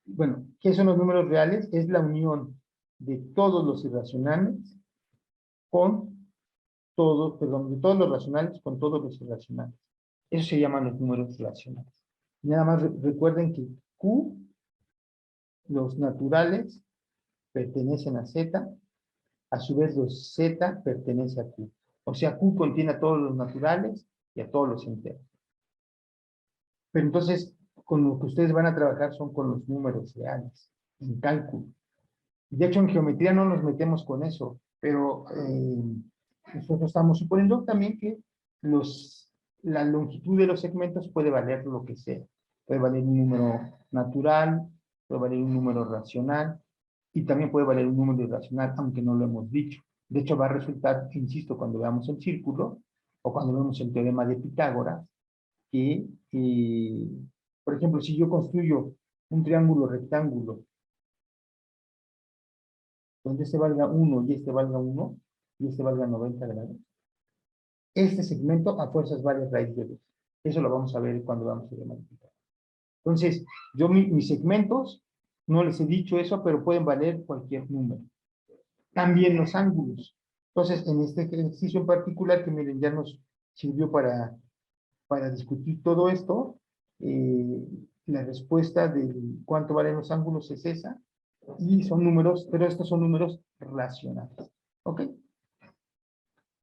bueno, ¿qué son los números reales? Es la unión de todos los irracionales con todos, perdón, de todos los racionales con todos los irracionales. Eso se llaman los números racionales. Nada más recuerden que Q, los naturales, pertenecen a Z, a su vez los Z pertenecen a Q. O sea, Q contiene a todos los naturales y a todos los enteros. Pero entonces, con lo que ustedes van a trabajar son con los números reales, en cálculo. De hecho, en geometría no nos metemos con eso, pero nosotros estamos suponiendo también que la longitud de los segmentos puede valer lo que sea. Puede valer un número natural, puede valer un número racional, y también puede valer un número irracional, aunque no lo hemos dicho. De hecho, va a resultar, insisto, cuando veamos el círculo, o cuando vemos el teorema de Pitágoras, que, por ejemplo, si yo construyo un triángulo rectángulo, donde este valga 1 y este valga 1, y este valga 90 grados, este segmento a fuerzas vale raíz de 2. Eso lo vamos a ver cuando vamos a ver Pitágoras. Entonces, yo mis segmentos, no les he dicho eso, pero pueden valer cualquier número. También los ángulos. Entonces, en este ejercicio en particular, que miren, ya nos sirvió para discutir todo esto, la respuesta de cuánto valen los ángulos es esa, y son números, pero estos son números racionales. ¿Ok?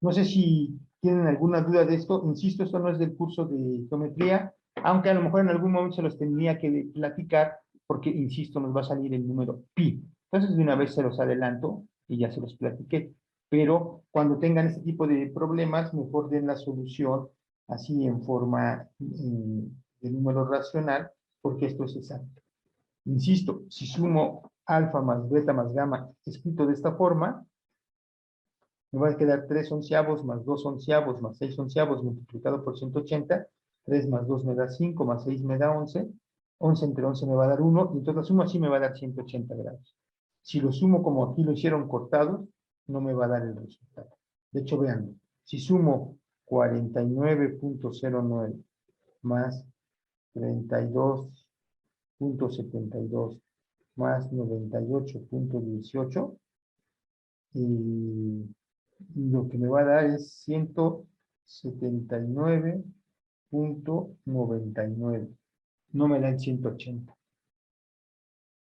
No sé si tienen alguna duda de esto. Insisto, esto no es del curso de geometría, aunque a lo mejor en algún momento se los tendría que platicar, porque, insisto, nos va a salir el número pi. Entonces, de una vez se los adelanto y ya se los platiqué. Pero cuando tengan este tipo de problemas, mejor den la solución así en forma de número racional, porque esto es exacto. Insisto, si sumo alfa más beta más gamma escrito de esta forma, me va a quedar 3 onceavos más 2 onceavos más 6 onceavos multiplicado por 180. 3 más 2 me da 5, más 6 me da 11. 11 entre 11 me va a dar 1, y entonces lo sumo así me va a dar 180 grados. Si lo sumo como aquí lo hicieron cortado, no me va a dar el resultado. De hecho, vean, si sumo 49.09 más 32.72 más 98.18, y lo que me va a dar es 179.99. No me dan 180.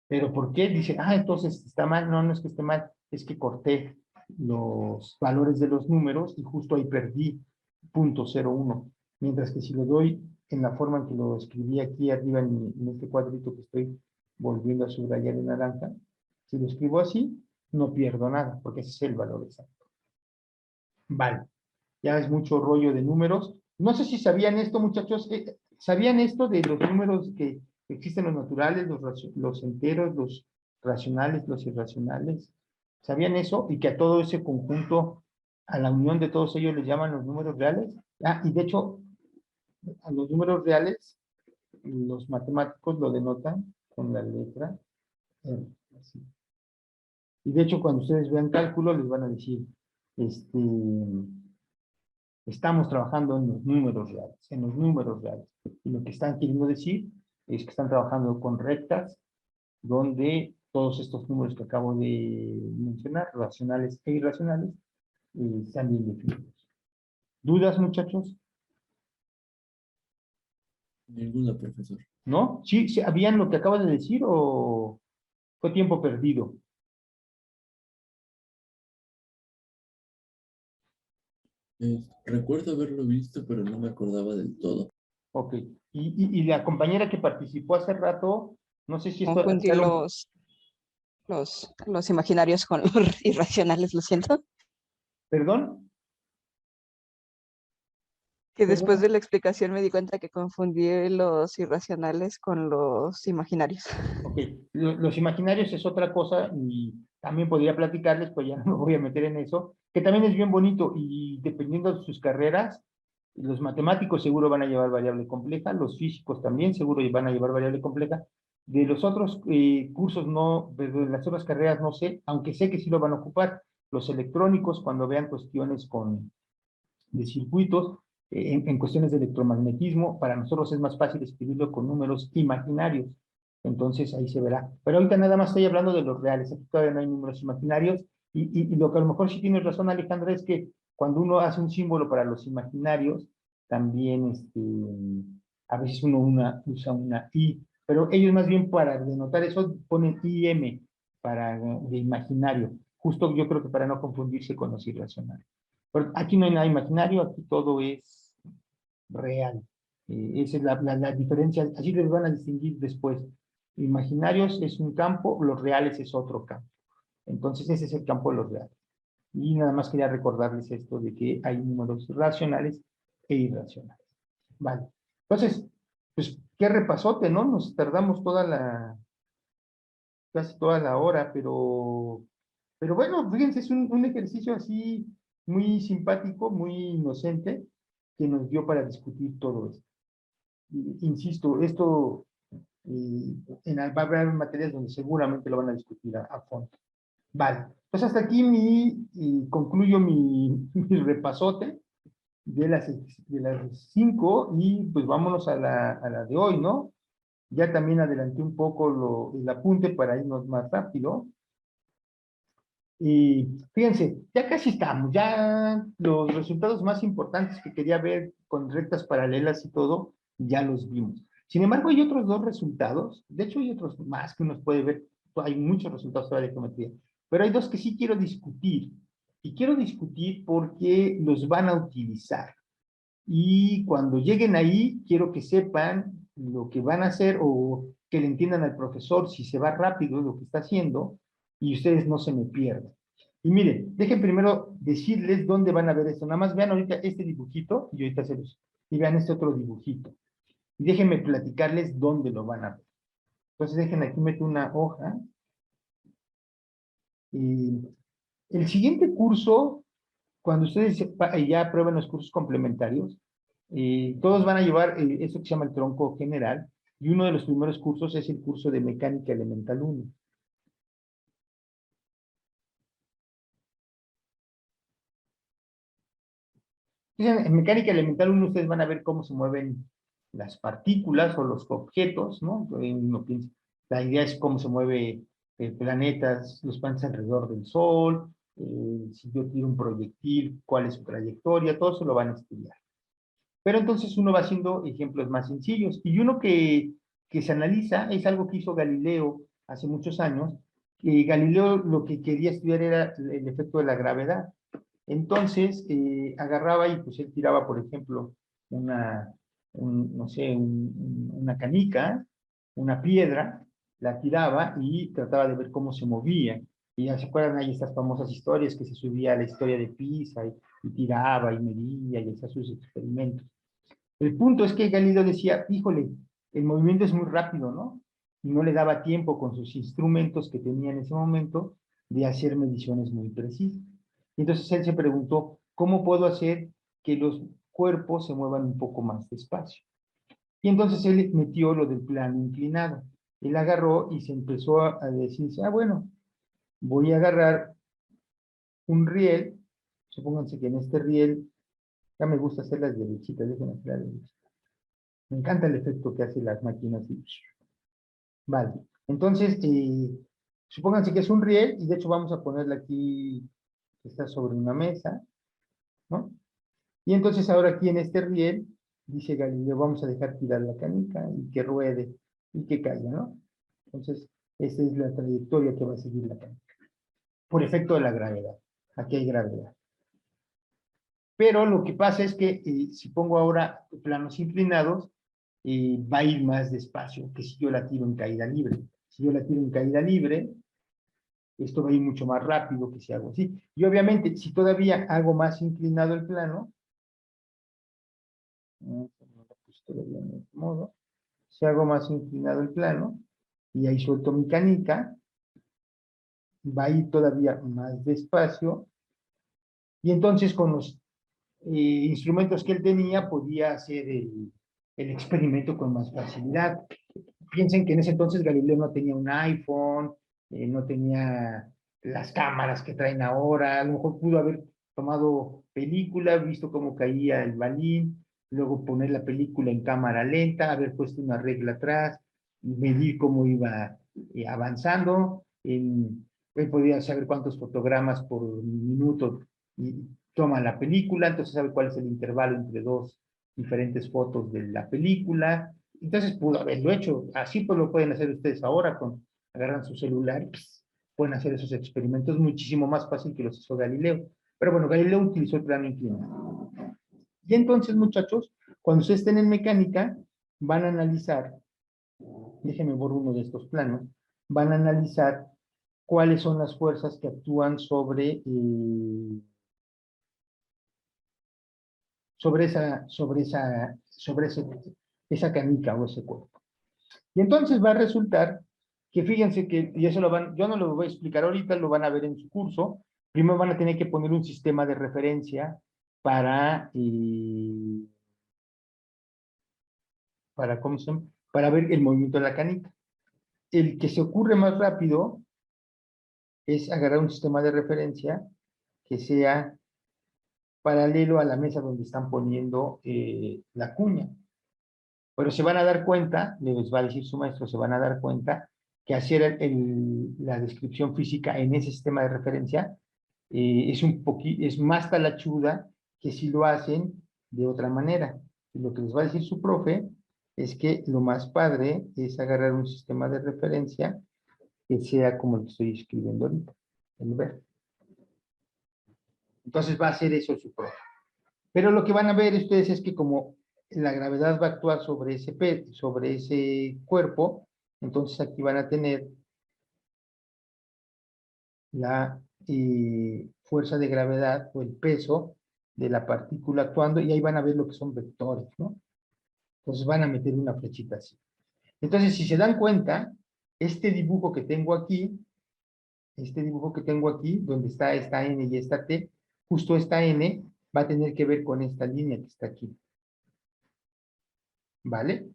¿Pero por qué? Dicen, entonces está mal. No, no es que esté mal, es que corté los valores de los números y justo ahí perdí 0.01. Mientras que si lo doy en la forma en que lo escribí aquí arriba en este cuadrito que estoy volviendo a subrayar en naranja, si lo escribo así, no pierdo nada, porque ese es el valor exacto. Vale, ya es mucho rollo de números. No sé si sabían esto, muchachos. ¿Sabían esto de los números que existen, los naturales, los enteros, los racionales, los irracionales? ¿Sabían eso? Y que a todo ese conjunto, a la unión de todos ellos les llaman los números reales. Y de hecho, a los números reales, los matemáticos lo denotan con la letra R. Así. Y de hecho, cuando ustedes vean cálculo, les van a decir, estamos trabajando en los números reales, en los números reales. Y lo que están queriendo decir es que están trabajando con rectas donde todos estos números que acabo de mencionar, racionales e irracionales, están bien definidos. ¿Dudas, muchachos? Ninguna, profesor. ¿No? ¿Sí sabían lo que acabo de decir o fue tiempo perdido? Recuerdo haberlo visto, pero no me acordaba del todo. Ok. Y la compañera que participó hace rato, no sé si esto... Confundí los imaginarios con los irracionales, lo siento. ¿Perdón? Que después de la explicación me di cuenta que confundí los irracionales con los imaginarios. Ok, los imaginarios es otra cosa, y también podría platicarles, pues ya no me voy a meter en eso, que también es bien bonito y dependiendo de sus carreras, los matemáticos seguro van a llevar variable compleja, los físicos también seguro van a llevar variable compleja. De los otros cursos no, de las otras carreras no sé, aunque sé que sí lo van a ocupar. Los electrónicos, cuando vean cuestiones de circuitos, en cuestiones de electromagnetismo, para nosotros es más fácil escribirlo con números imaginarios. Entonces ahí se verá. Pero ahorita nada más estoy hablando de los reales, aquí todavía no hay números imaginarios. Y lo que a lo mejor sí tienes razón, Alejandra, es que cuando uno hace un símbolo para los imaginarios, también a veces usa una I, pero ellos más bien para denotar eso ponen IM de imaginario, justo yo creo que para no confundirse con los irracionales. Pero aquí no hay nada imaginario, aquí todo es real. Esa es la diferencia, así les van a distinguir después. Imaginarios es un campo, los reales es otro campo. Entonces ese es el campo de los reales. Y nada más quería recordarles esto de que hay números racionales e irracionales. Vale. Entonces, pues, qué repasote, ¿no? Nos tardamos casi toda la hora, pero bueno, fíjense, es un ejercicio así muy simpático, muy inocente, que nos dio para discutir todo esto. Insisto, esto va a haber materias donde seguramente lo van a discutir a fondo. Vale, pues hasta aquí concluyo mi repasote de las 5 y pues vámonos a la de hoy, ¿no? Ya también adelanté un poco el apunte para irnos más rápido. Y fíjense, ya casi estamos, ya los resultados más importantes que quería ver con rectas paralelas y todo, ya los vimos. Sin embargo, hay otros dos resultados, de hecho hay otros más que uno puede ver, hay muchos resultados todavía de geometría, pero hay dos que sí quiero discutir, y quiero discutir porque los van a utilizar. Y cuando lleguen ahí, quiero que sepan lo que van a hacer o que le entiendan al profesor si se va rápido lo que está haciendo y ustedes no se me pierdan. Y miren, dejen primero decirles dónde van a ver esto. Nada más vean ahorita este dibujito y ahorita se los... Y vean este otro dibujito. Y déjenme platicarles dónde lo van a ver. Entonces dejen aquí, meto una hoja. Y el siguiente curso, cuando ustedes ya aprueben los cursos complementarios, todos van a llevar eso que se llama el tronco general, y uno de los primeros cursos es el curso de mecánica elemental 1. En mecánica elemental 1 ustedes van a ver cómo se mueven las partículas o los objetos, ¿no? La idea es cómo se mueven los planetas alrededor del Sol, si yo tiro un proyectil, cuál es su trayectoria, todo eso lo van a estudiar. Pero entonces uno va haciendo ejemplos más sencillos. Y uno que se analiza es algo que hizo Galileo hace muchos años. Galileo lo que quería estudiar era el efecto de la gravedad. Entonces agarraba y pues él tiraba, por ejemplo, no sé, una canica, una piedra, la tiraba y trataba de ver cómo se movía. Y ya se acuerdan, hay estas famosas historias que se subía a la historia de Pisa y tiraba y medía y hacía sus experimentos. El punto es que Galileo decía, híjole, el movimiento es muy rápido, ¿no? Y no le daba tiempo con sus instrumentos que tenía en ese momento de hacer mediciones muy precisas. Y entonces él se preguntó, ¿cómo puedo hacer que los cuerpos se muevan un poco más despacio? Y entonces él metió lo del plano inclinado. Él agarró y se empezó a decirse, bueno, voy a agarrar un riel, supónganse que en este riel, ya me gusta hacer las derechitas, déjenme hacer las derechitas. Me encanta el efecto que hacen las máquinas. Vale, entonces, supónganse que es un riel, y de hecho vamos a ponerla aquí, que está sobre una mesa, ¿no? Y entonces ahora aquí en este riel, dice Galileo, vamos a dejar tirar la canica y que ruede y que caiga, ¿no? Entonces, esa es la trayectoria que va a seguir la canica, por efecto de la gravedad. Aquí hay gravedad. Pero lo que pasa es que si pongo ahora planos inclinados, va a ir más despacio que si yo la tiro en caída libre. Si yo la tiro en caída libre, esto va a ir mucho más rápido que si hago así. Y obviamente, si todavía hago más inclinado el plano, si hago más inclinado el plano, y ahí suelto mi canica, va a ir todavía más despacio, y entonces con los instrumentos que él tenía podía hacer el experimento con más facilidad. Piensen que en ese entonces Galileo no tenía un iPhone, no tenía las cámaras que traen ahora, a lo mejor pudo haber tomado película, visto cómo caía el balín, luego poner la película en cámara lenta, haber puesto una regla atrás, medir cómo iba avanzando, él podía saber cuántos fotogramas por minuto y toma la película, entonces sabe cuál es el intervalo entre dos diferentes fotos de la película. Entonces pudo haberlo hecho. Así pues lo pueden hacer ustedes ahora, agarran su celular y pueden hacer esos experimentos muchísimo más fácil que los hizo Galileo. Pero bueno, Galileo utilizó el plano inclinado. Y entonces, muchachos, cuando ustedes estén en mecánica, van a analizar, déjenme borrar uno de estos planos, van a analizar cuáles son las fuerzas que actúan sobre esa canica o ese cuerpo. Y entonces va a resultar que fíjense que, y eso yo no lo voy a explicar ahorita, lo van a ver en su curso, primero van a tener que poner un sistema de referencia ¿cómo se llama? Para ver el movimiento de la canica. El que se ocurre más rápido es agarrar un sistema de referencia que sea paralelo a la mesa donde están poniendo la cuña. Pero se van a dar cuenta, les va a decir su maestro, se van a dar cuenta que hacer la descripción física en ese sistema de referencia es más talachuda que si lo hacen de otra manera. Y lo que les va a decir su profe es que lo más padre es agarrar un sistema de referencia que sea como el que estoy escribiendo ahorita, el ver. Entonces va a hacer eso su profe. Pero lo que van a ver ustedes es que como la gravedad va a actuar sobre ese cuerpo, entonces aquí van a tener la fuerza de gravedad o el peso de la partícula actuando, y ahí van a ver lo que son vectores, ¿no? Entonces van a meter una flechita así. Entonces, si se dan cuenta, este dibujo que tengo aquí, donde está esta N y esta T, justo esta N va a tener que ver con esta línea que está aquí. ¿Vale?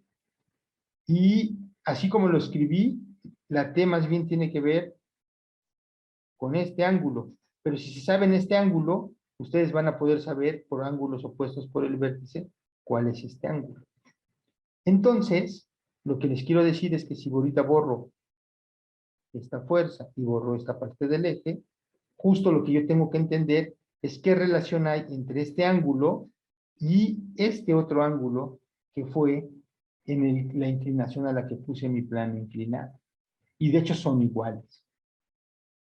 Y así como lo escribí, la T más bien tiene que ver con este ángulo. Pero si se saben este ángulo, ustedes van a poder saber por ángulos opuestos por el vértice cuál es este ángulo. Entonces, lo que les quiero decir es que si ahorita borro esta fuerza y borro esta parte del eje, justo lo que yo tengo que entender es qué relación hay entre este ángulo y este otro ángulo que fue en la inclinación a la que puse mi plano inclinado. Y de hecho son iguales.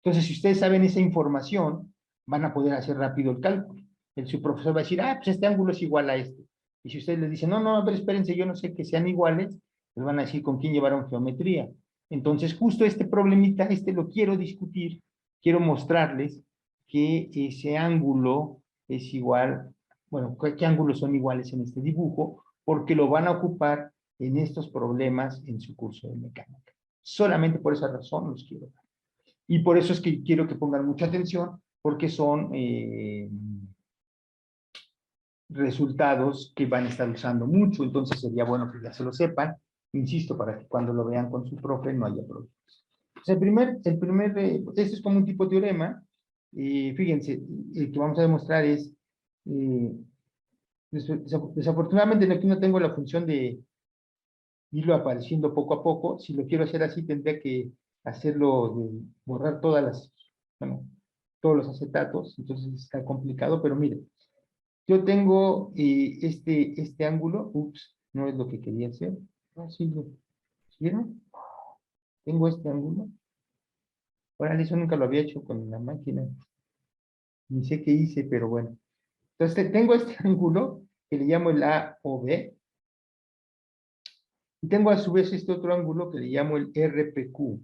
Entonces, si ustedes saben esa información, van a poder hacer rápido el cálculo. Su profesor va a decir, pues este ángulo es igual a este. Y si ustedes les dicen, no, a ver, espérense, yo no sé que sean iguales, les van a decir con quién llevaron geometría. Entonces, justo este problemita, lo quiero discutir, quiero mostrarles que ese ángulo es igual, bueno, qué ángulos son iguales en este dibujo, porque lo van a ocupar en estos problemas en su curso de mecánica. Solamente por esa razón los quiero dar. Y por eso es que quiero que pongan mucha atención, porque son resultados que van a estar usando mucho, entonces sería bueno que ya se lo sepan, insisto, para que cuando lo vean con su profe no haya problemas. Este es como un tipo de teorema, fíjense, el que vamos a demostrar es, desafortunadamente aquí no tengo la función de irlo apareciendo poco a poco. Si lo quiero hacer así, tendría que hacerlo de borrar todos los acetatos, entonces está complicado, pero miren, yo tengo este ángulo, no es lo que quería hacer. Sí, ¿vieron? Tengo este ángulo. Ahora, eso nunca lo había hecho con la máquina. Ni sé qué hice, pero bueno. Entonces, tengo este ángulo que le llamo el AOB. Y tengo a su vez este otro ángulo que le llamo el RPQ.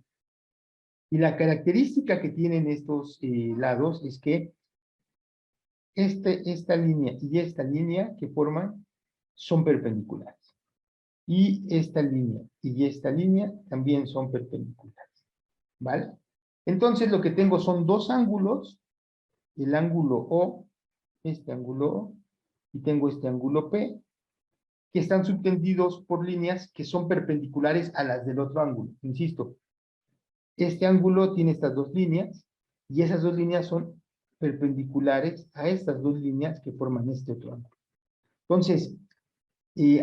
Y la característica que tienen estos lados es que esta línea y esta línea que forman son perpendiculares. Y esta línea y esta línea también son perpendiculares. ¿Vale? Entonces lo que tengo son dos ángulos, el ángulo O, este ángulo O, y tengo este ángulo P, que están subtendidos por líneas que son perpendiculares a las del otro ángulo. Insisto, este ángulo tiene estas dos líneas, y esas dos líneas son perpendiculares a estas dos líneas que forman este otro ángulo. Entonces,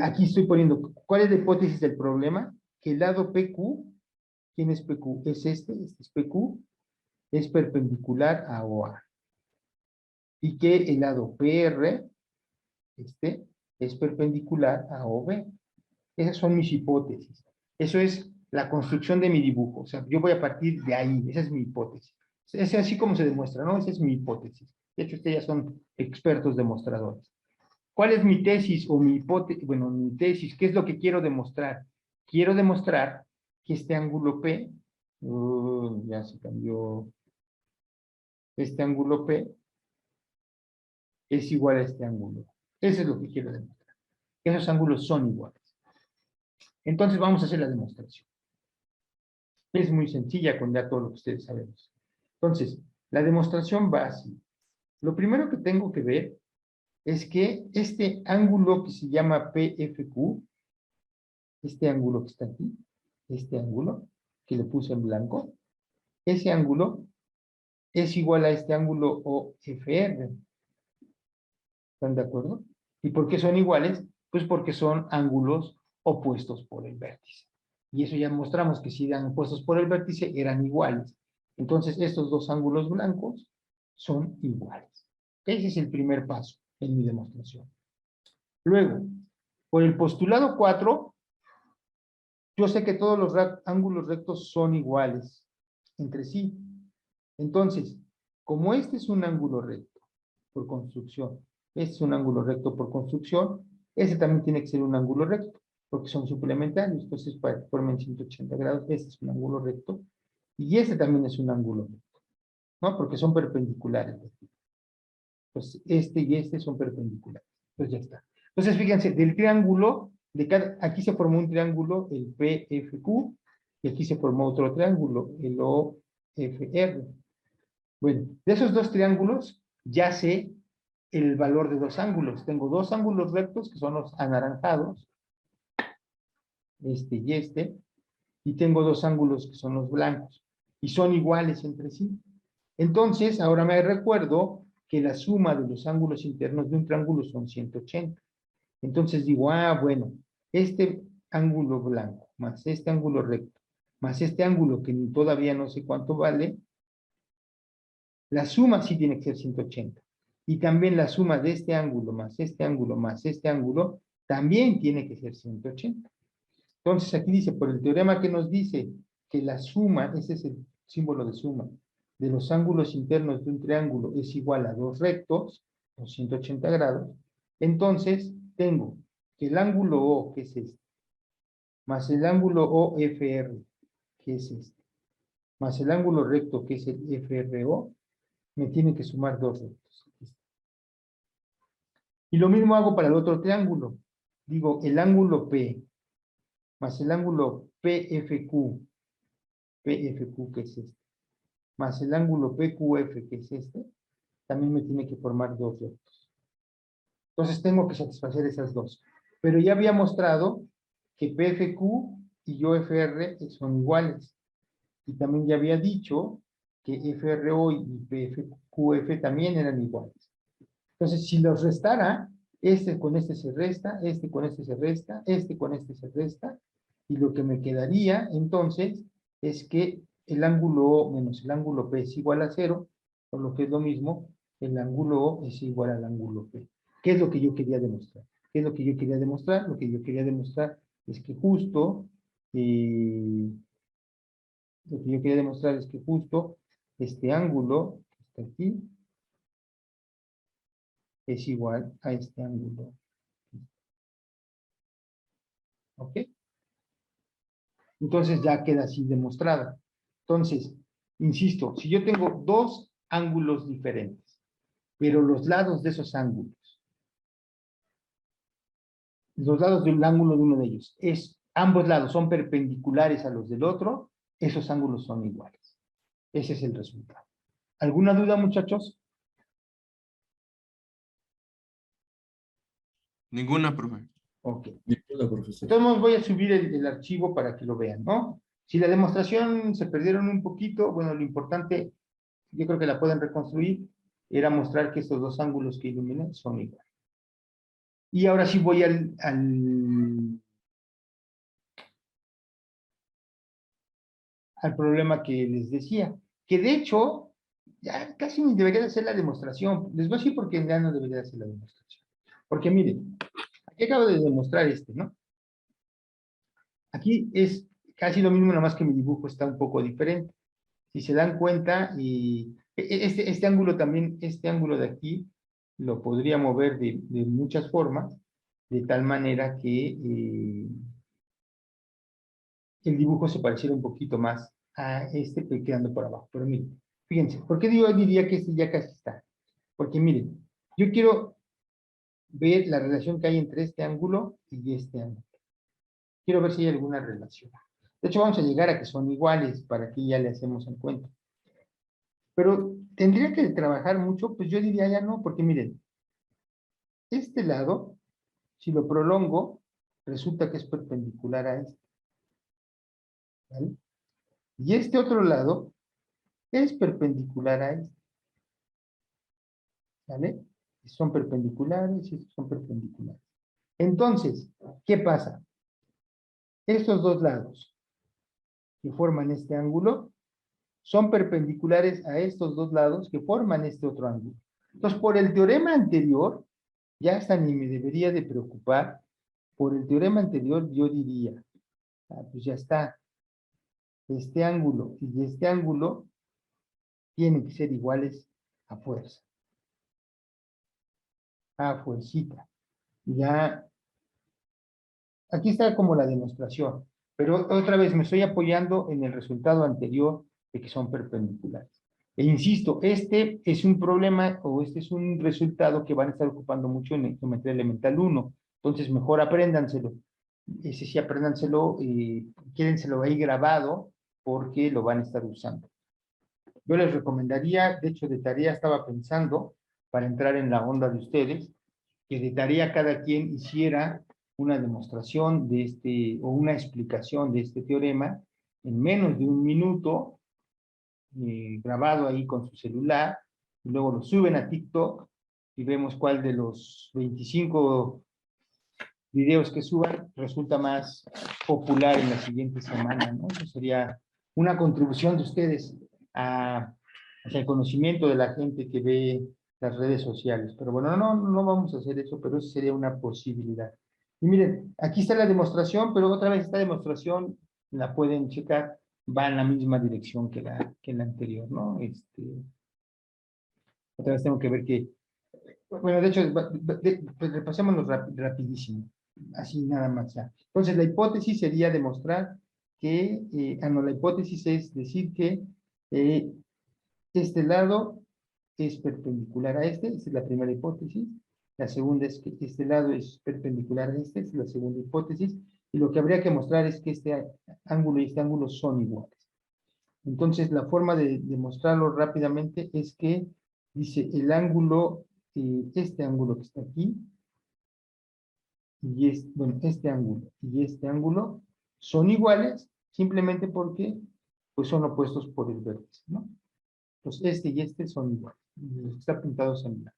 aquí estoy poniendo, ¿cuál es la hipótesis del problema? Que el lado PQ, ¿quién es PQ? Es este es PQ, es perpendicular a OA. Y que el lado PR, es perpendicular a OB. Esas son mis hipótesis. Eso es la construcción de mi dibujo. O sea, yo voy a partir de ahí. Esa es mi hipótesis. Es así como se demuestra, ¿no? Esa es mi hipótesis. De hecho, ustedes ya son expertos demostradores. ¿Cuál es mi tesis o mi hipótesis? Bueno, mi tesis, ¿qué es lo que quiero demostrar? Quiero demostrar que este ángulo P, ya se cambió, este ángulo P es igual a este ángulo. Eso es lo que quiero demostrar. Esos ángulos son iguales. Entonces vamos a hacer la demostración. Es muy sencilla con ya todo lo que ustedes sabemos. Entonces, la demostración va así. Lo primero que tengo que ver es que este ángulo que se llama PFQ, este ángulo que está aquí, este ángulo que le puse en blanco, ese ángulo es igual a este ángulo OFR. ¿Están de acuerdo? ¿Y por qué son iguales? Pues porque son ángulos opuestos por el vértice. Y eso ya mostramos que si eran opuestos por el vértice, eran iguales. Entonces, estos dos ángulos blancos son iguales. Ese es el primer paso en mi demostración. Luego, por el postulado 4, yo sé que todos los ángulos rectos son iguales entre sí. Entonces, como este es un ángulo recto por construcción, este es un ángulo recto por construcción, ese también tiene que ser un ángulo recto, porque son suplementarios. Entonces, para que formen 180 grados, este es un ángulo recto, y este también es un ángulo recto, ¿no? Porque son perpendiculares. Pues este y este son perpendiculares. Pues ya está. Entonces, fíjense, del triángulo, aquí se formó un triángulo, el PFQ, y aquí se formó otro triángulo, el OFR. Bueno, de esos dos triángulos, ya sé el valor de dos ángulos. Tengo dos ángulos rectos, que son los anaranjados, y tengo dos ángulos que son los blancos, y son iguales entre sí. Entonces, ahora me recuerdo que la suma de los ángulos internos de un triángulo son 180. Entonces digo, bueno, este ángulo blanco, más este ángulo recto, más este ángulo que todavía no sé cuánto vale, la suma sí tiene que ser 180. Y también la suma de este ángulo más este ángulo más este ángulo también tiene que ser 180. Entonces aquí dice, por el teorema que nos dice que la suma, ese es el símbolo de suma, de los ángulos internos de un triángulo es igual a dos rectos, o 180 grados, entonces tengo que el ángulo O, que es este, más el ángulo OFR, que es este, más el ángulo recto, que es el FRO, me tienen que sumar dos rectos. Y lo mismo hago para el otro triángulo. Digo, el ángulo P más el ángulo PFQ, que es este, más el ángulo PQF, que es este, también me tiene que formar dos rectos. Entonces tengo que satisfacer esas dos. Pero ya había mostrado que PFQ y OFR son iguales. Y también ya había dicho que FRO y PFQF también eran iguales. Entonces, si los restara, este con este se resta, este con este se resta, este con este se resta, y lo que me quedaría, entonces, es que el ángulo O menos el ángulo P es igual a 0, por lo que es lo mismo, el ángulo O es igual al ángulo P. ¿Qué es lo que yo quería demostrar? ¿Qué es lo que yo quería demostrar? Lo que yo quería demostrar es que justo, lo que yo quería demostrar es que justo este ángulo que está aquí es igual a este ángulo. ¿Ok? Entonces ya queda así demostrado. Entonces, insisto, si yo tengo dos ángulos diferentes, pero los lados de esos ángulos, los lados del ángulo de uno de ellos, ambos lados son perpendiculares a los del otro, esos ángulos son iguales. Ese es el resultado. ¿Alguna duda, muchachos? Ninguna, profe. Ok. Ninguna, profesor. Entonces voy a subir el archivo para que lo vean, ¿no? Si la demostración se perdieron un poquito, bueno, lo importante, yo creo que la pueden reconstruir, era mostrar que estos dos ángulos que iluminé son iguales. Y ahora sí voy al problema que les decía, que de hecho, ya casi ni debería de hacer la demostración. Les voy a decir por qué ya no debería de hacer la demostración. Porque miren, aquí acabo de demostrar ¿no? Aquí es casi lo mismo, nada más que mi dibujo está un poco diferente. Si se dan cuenta, y este ángulo también, este ángulo de aquí, lo podría mover de muchas formas, de tal manera que el dibujo se pareciera un poquito más a este que quedando por abajo. Pero miren, fíjense, ¿por qué diría que este ya casi está? Porque miren, yo quiero ver la relación que hay entre este ángulo y este ángulo. Quiero ver si hay alguna relación. De hecho, vamos a llegar a que son iguales, para que ya le hacemos el cuento. Pero tendría que trabajar mucho, pues yo diría ya no, porque miren, este lado, si lo prolongo, resulta que es perpendicular a este. ¿Vale? Y este otro lado es perpendicular a este. ¿Vale? Son perpendiculares y estos son perpendiculares. Entonces, ¿qué pasa? Estos dos lados que forman este ángulo son perpendiculares a estos dos lados que forman este otro ángulo. Entonces, por el teorema anterior, ya hasta ni me debería de preocupar. Por el teorema anterior, yo diría, pues ya está, este ángulo y este ángulo tienen que ser iguales a fuerza. A fuercita. Ya, aquí está como la demostración, pero otra vez me estoy apoyando en el resultado anterior de que son perpendiculares. E insisto, este es un problema o este es un resultado que van a estar ocupando mucho en geometría elemental 1. Entonces, mejor apréndanselo. Ese sí, apréndanselo, quédenselo ahí grabado porque lo van a estar usando. Yo les recomendaría, de hecho, de tarea estaba pensando, para entrar en la onda de ustedes, que de tarea cada quien hiciera una demostración de o una explicación de este teorema en menos de un minuto, grabado ahí con su celular, y luego lo suben a TikTok y vemos cuál de los 25 videos que suban resulta más popular en la siguiente semana, ¿no? Eso sería una contribución de ustedes hacia el conocimiento de la gente que ve las redes sociales. Pero bueno, no vamos a hacer eso, pero eso sería una posibilidad. Y miren, aquí está la demostración, pero otra vez esta demostración la pueden checar, va en la misma dirección que la anterior, ¿no? Otra vez tengo que ver que, bueno, de hecho, pues repasémonos rapidísimo, así nada más ya. Entonces, la hipótesis sería demostrar que, no, la hipótesis es decir que este lado es perpendicular a esta es la primera hipótesis. La segunda es que este lado es perpendicular a esta es la segunda hipótesis. Y lo que habría que mostrar es que este ángulo y este ángulo son iguales. Entonces, la forma de demostrarlo rápidamente es que dice el ángulo, este ángulo que está aquí, y bueno, este ángulo y este ángulo son iguales simplemente porque pues, son opuestos por el vértice, ¿no? Pues este y este son iguales. Están pintados en blanco.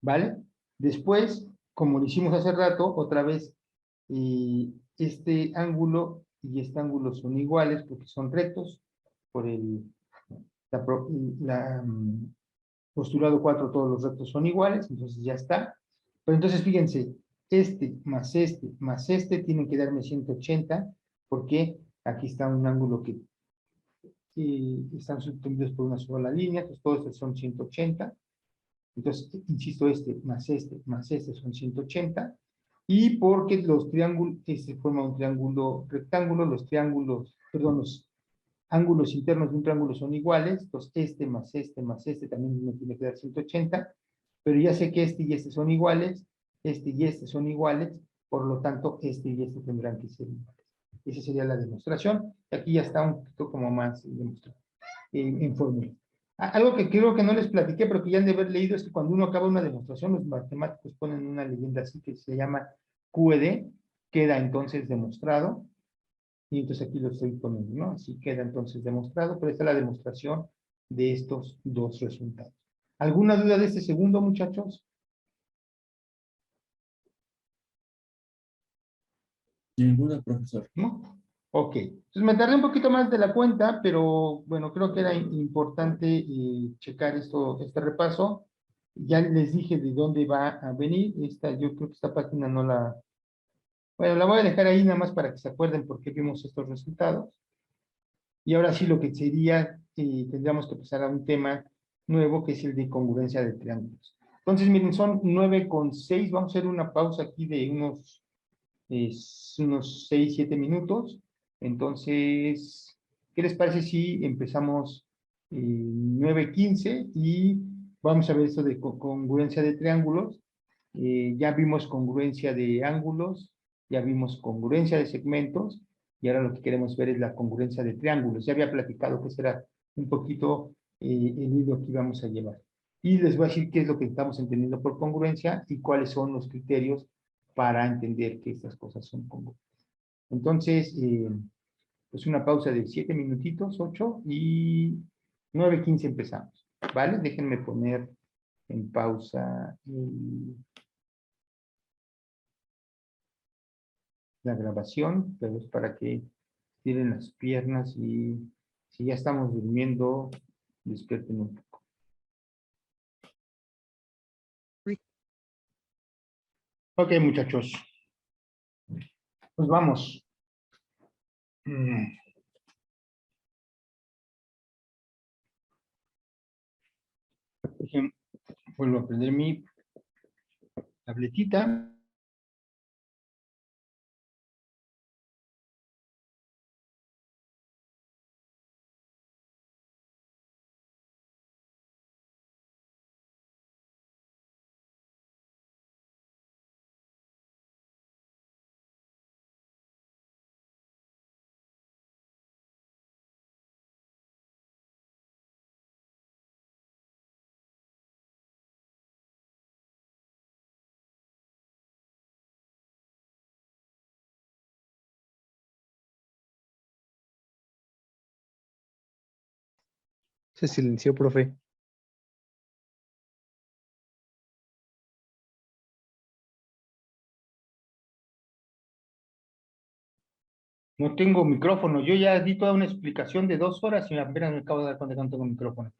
¿Vale? Después, como lo hicimos hace rato, otra vez, este ángulo y este ángulo son iguales porque son rectos por postulado 4, todos los rectos son iguales, entonces ya está. Pero entonces fíjense, este más este tienen que darme 180 porque aquí está un ángulo que están subtendidos por una sola línea, pues todos estos son 180. Entonces, insisto, este más este son 180. Y porque los triángulos, este forma un triángulo rectángulo, los triángulos, perdón, los ángulos internos de un triángulo son iguales, entonces este más este también me tiene que dar 180, pero ya sé que este y este son iguales, este y este son iguales, por lo tanto, este y este tendrán que ser iguales. Esa sería la demostración. Aquí ya está un poquito como más demostrado en fórmula. Algo que creo que no les platiqué, pero que ya han de haber leído, es que cuando uno acaba una demostración, los matemáticos ponen una leyenda así que se llama QED, queda entonces demostrado, y entonces aquí lo estoy poniendo, ¿no? Así queda entonces demostrado, pero esta es la demostración de estos dos resultados. ¿Alguna duda de este segundo, muchachos? Ninguna, profesor. ¿No? Ok. Entonces me tardé un poquito más de la cuenta, pero bueno, creo que era importante checar este repaso. Ya les dije de dónde va a venir. Yo creo que esta página no la... Bueno, la voy a dejar ahí nada más para que se acuerden por qué vimos estos resultados. Y ahora sí lo que sería, tendríamos que pasar a un tema nuevo, que es el de congruencia de triángulos. Entonces, miren, son 9:06. Vamos a hacer una pausa aquí de unos 6, 7 minutos. Entonces, ¿qué les parece si empezamos 9:15 y vamos a ver esto de congruencia de triángulos? Ya vimos congruencia de ángulos, ya vimos congruencia de segmentos, y ahora lo que queremos ver es la congruencia de triángulos. Ya había platicado que será un poquito el hilo que íbamos a llevar. Y les voy a decir qué es lo que estamos entendiendo por congruencia y cuáles son los criterios para entender que estas cosas son congruentes. Entonces, pues una pausa de 7 minutitos, 8, y 9:15 empezamos. ¿Vale? Déjenme poner en pausa la grabación, pero es para que tiren las piernas y si ya estamos durmiendo, despierten un poco. Ok, muchachos. Pues vamos. Vuelvo a prender mi tabletita. Se silenció, profe. No tengo micrófono. Yo ya di toda una explicación de 2 horas y apenas me acabo de dar cuenta que no tengo micrófono.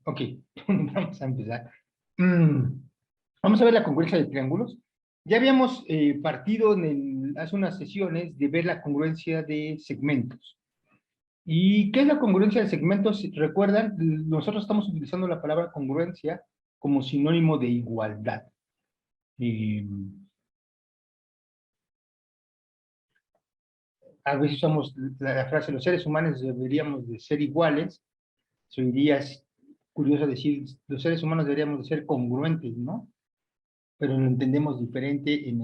Ok, vamos a empezar. Vamos a ver la congruencia de triángulos. Ya habíamos partido hace unas sesiones de ver la congruencia de segmentos. ¿Y qué es la congruencia de segmentos? Si recuerdan, nosotros estamos utilizando la palabra congruencia como sinónimo de igualdad. A veces usamos la frase, los seres humanos deberíamos de ser iguales. Sería curioso decir, los seres humanos deberíamos de ser congruentes, ¿no? Pero lo entendemos diferente en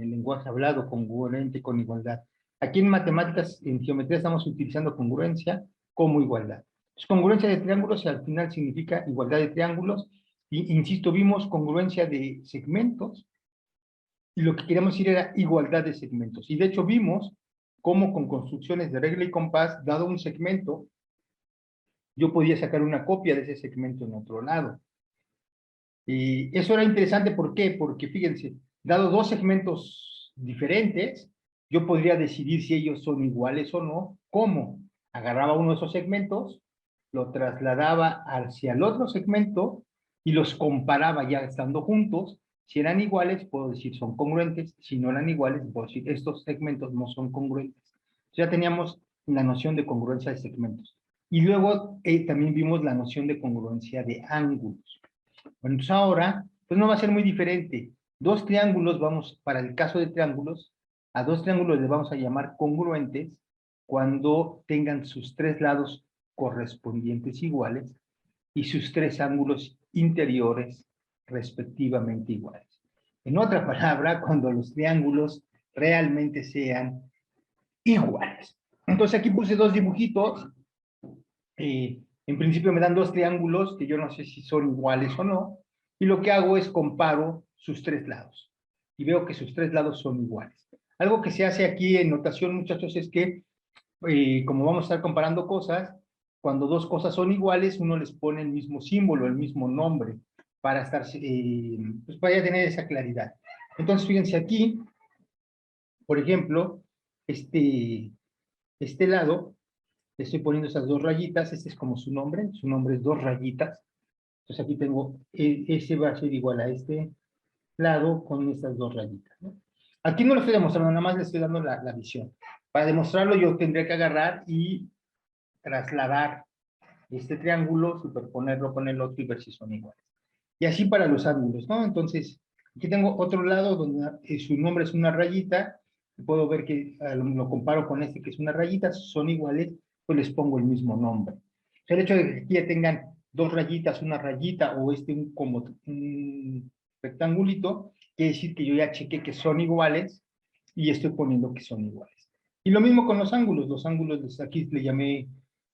el lenguaje hablado, congruente con igualdad. Aquí en matemáticas, en geometría, estamos utilizando congruencia como igualdad. Pues, congruencia de triángulos al final significa igualdad de triángulos. Y, insisto, vimos congruencia de segmentos y lo que queríamos decir era igualdad de segmentos. Y de hecho vimos cómo con construcciones de regla y compás, dado un segmento, yo podía sacar una copia de ese segmento en otro lado. Y eso era interesante, ¿por qué? Porque fíjense, dado dos segmentos diferentes, yo podría decidir si ellos son iguales o no. ¿Cómo? Agarraba uno de esos segmentos, lo trasladaba hacia el otro segmento y los comparaba ya estando juntos. Si eran iguales, puedo decir son congruentes. Si no eran iguales, puedo decir estos segmentos no son congruentes. Ya teníamos la noción de congruencia de segmentos. Y luego también vimos la noción de congruencia de ángulos. Bueno, entonces ahora, pues no va a ser muy diferente. Dos triángulos, para el caso de triángulos, a dos triángulos les vamos a llamar congruentes cuando tengan sus tres lados correspondientes iguales y sus tres ángulos interiores respectivamente iguales. En otra palabra, cuando los triángulos realmente sean iguales. Entonces aquí puse dos dibujitos. En principio me dan dos triángulos que yo no sé si son iguales o no. Y lo que hago es comparo sus tres lados. Y veo que sus tres lados son iguales. Algo que se hace aquí en notación, muchachos, es que como vamos a estar comparando cosas, cuando dos cosas son iguales, uno les pone el mismo símbolo, el mismo nombre, para estar, pues para tener esa claridad. Entonces, fíjense aquí, por ejemplo, este lado, le estoy poniendo esas dos rayitas, este es como su nombre es dos rayitas. Entonces aquí tengo, ese va a ser igual a este lado con estas dos rayitas, ¿no? Aquí no lo estoy demostrando, nada más le estoy dando la visión. Para demostrarlo yo tendría que agarrar y trasladar este triángulo, superponerlo con el otro y ver si son iguales. Y así para los ángulos, ¿no? Entonces, aquí tengo otro lado donde su nombre es una rayita, puedo ver que lo comparo con este que es una rayita, son iguales, pues les pongo el mismo nombre. O sea, el hecho de que aquí ya tengan dos rayitas, una rayita o como un rectangulito, quiere decir que yo ya chequé que son iguales y estoy poniendo que son iguales. Y lo mismo con los ángulos aquí le llamé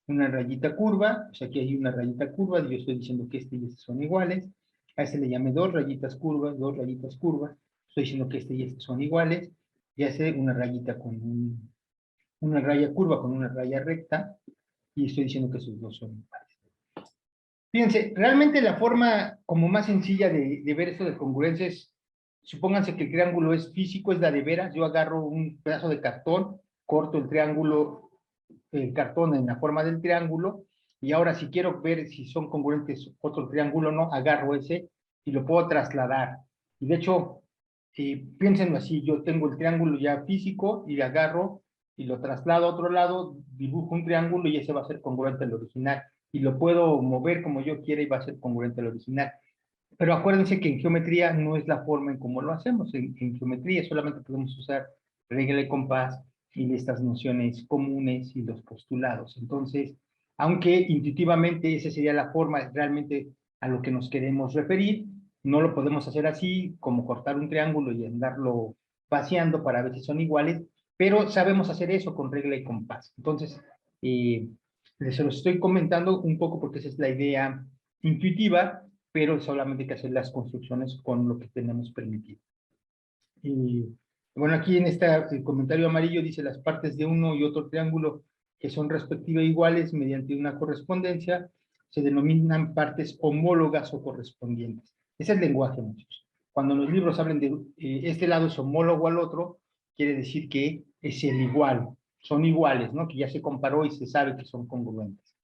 una rayita curva, o sea, aquí hay una rayita curva, y yo estoy diciendo que este y este son iguales. A este le llamé dos rayitas curvas, estoy diciendo que este y este son iguales, y hace una rayita con una raya curva con una raya recta, y estoy diciendo que esos dos son iguales. Fíjense, realmente la forma como más sencilla de ver esto de congruencia es, supónganse que el triángulo es físico, es la de veras, yo agarro un pedazo de cartón, corto el triángulo, el cartón en la forma del triángulo, y ahora si quiero ver si son congruentes otro triángulo o no, agarro ese y lo puedo trasladar. Y de hecho, piénsenlo así, yo tengo el triángulo ya físico y le agarro y lo traslado a otro lado, dibujo un triángulo y ese va a ser congruente al original. Y lo puedo mover como yo quiera y va a ser congruente al original. Pero acuérdense que en geometría no es la forma en cómo lo hacemos. En geometría solamente podemos usar regla de compás y estas nociones comunes y los postulados. Entonces, aunque intuitivamente esa sería la forma realmente a lo que nos queremos referir, no lo podemos hacer así, como cortar un triángulo y andarlo vaciando para ver si son iguales, pero sabemos hacer eso con regla y compás. Entonces, se los estoy comentando un poco porque esa es la idea intuitiva, pero solamente hay que hacer las construcciones con lo que tenemos permitido. Y bueno, aquí en el comentario amarillo dice las partes de uno y otro triángulo que son respectivamente iguales mediante una correspondencia se denominan partes homólogas o correspondientes. Ese es el lenguaje, muchachos. Cuando los libros hablan de este lado es homólogo al otro, quiere decir que es el igual, son iguales, ¿no? Que ya se comparó y se sabe que son congruentes.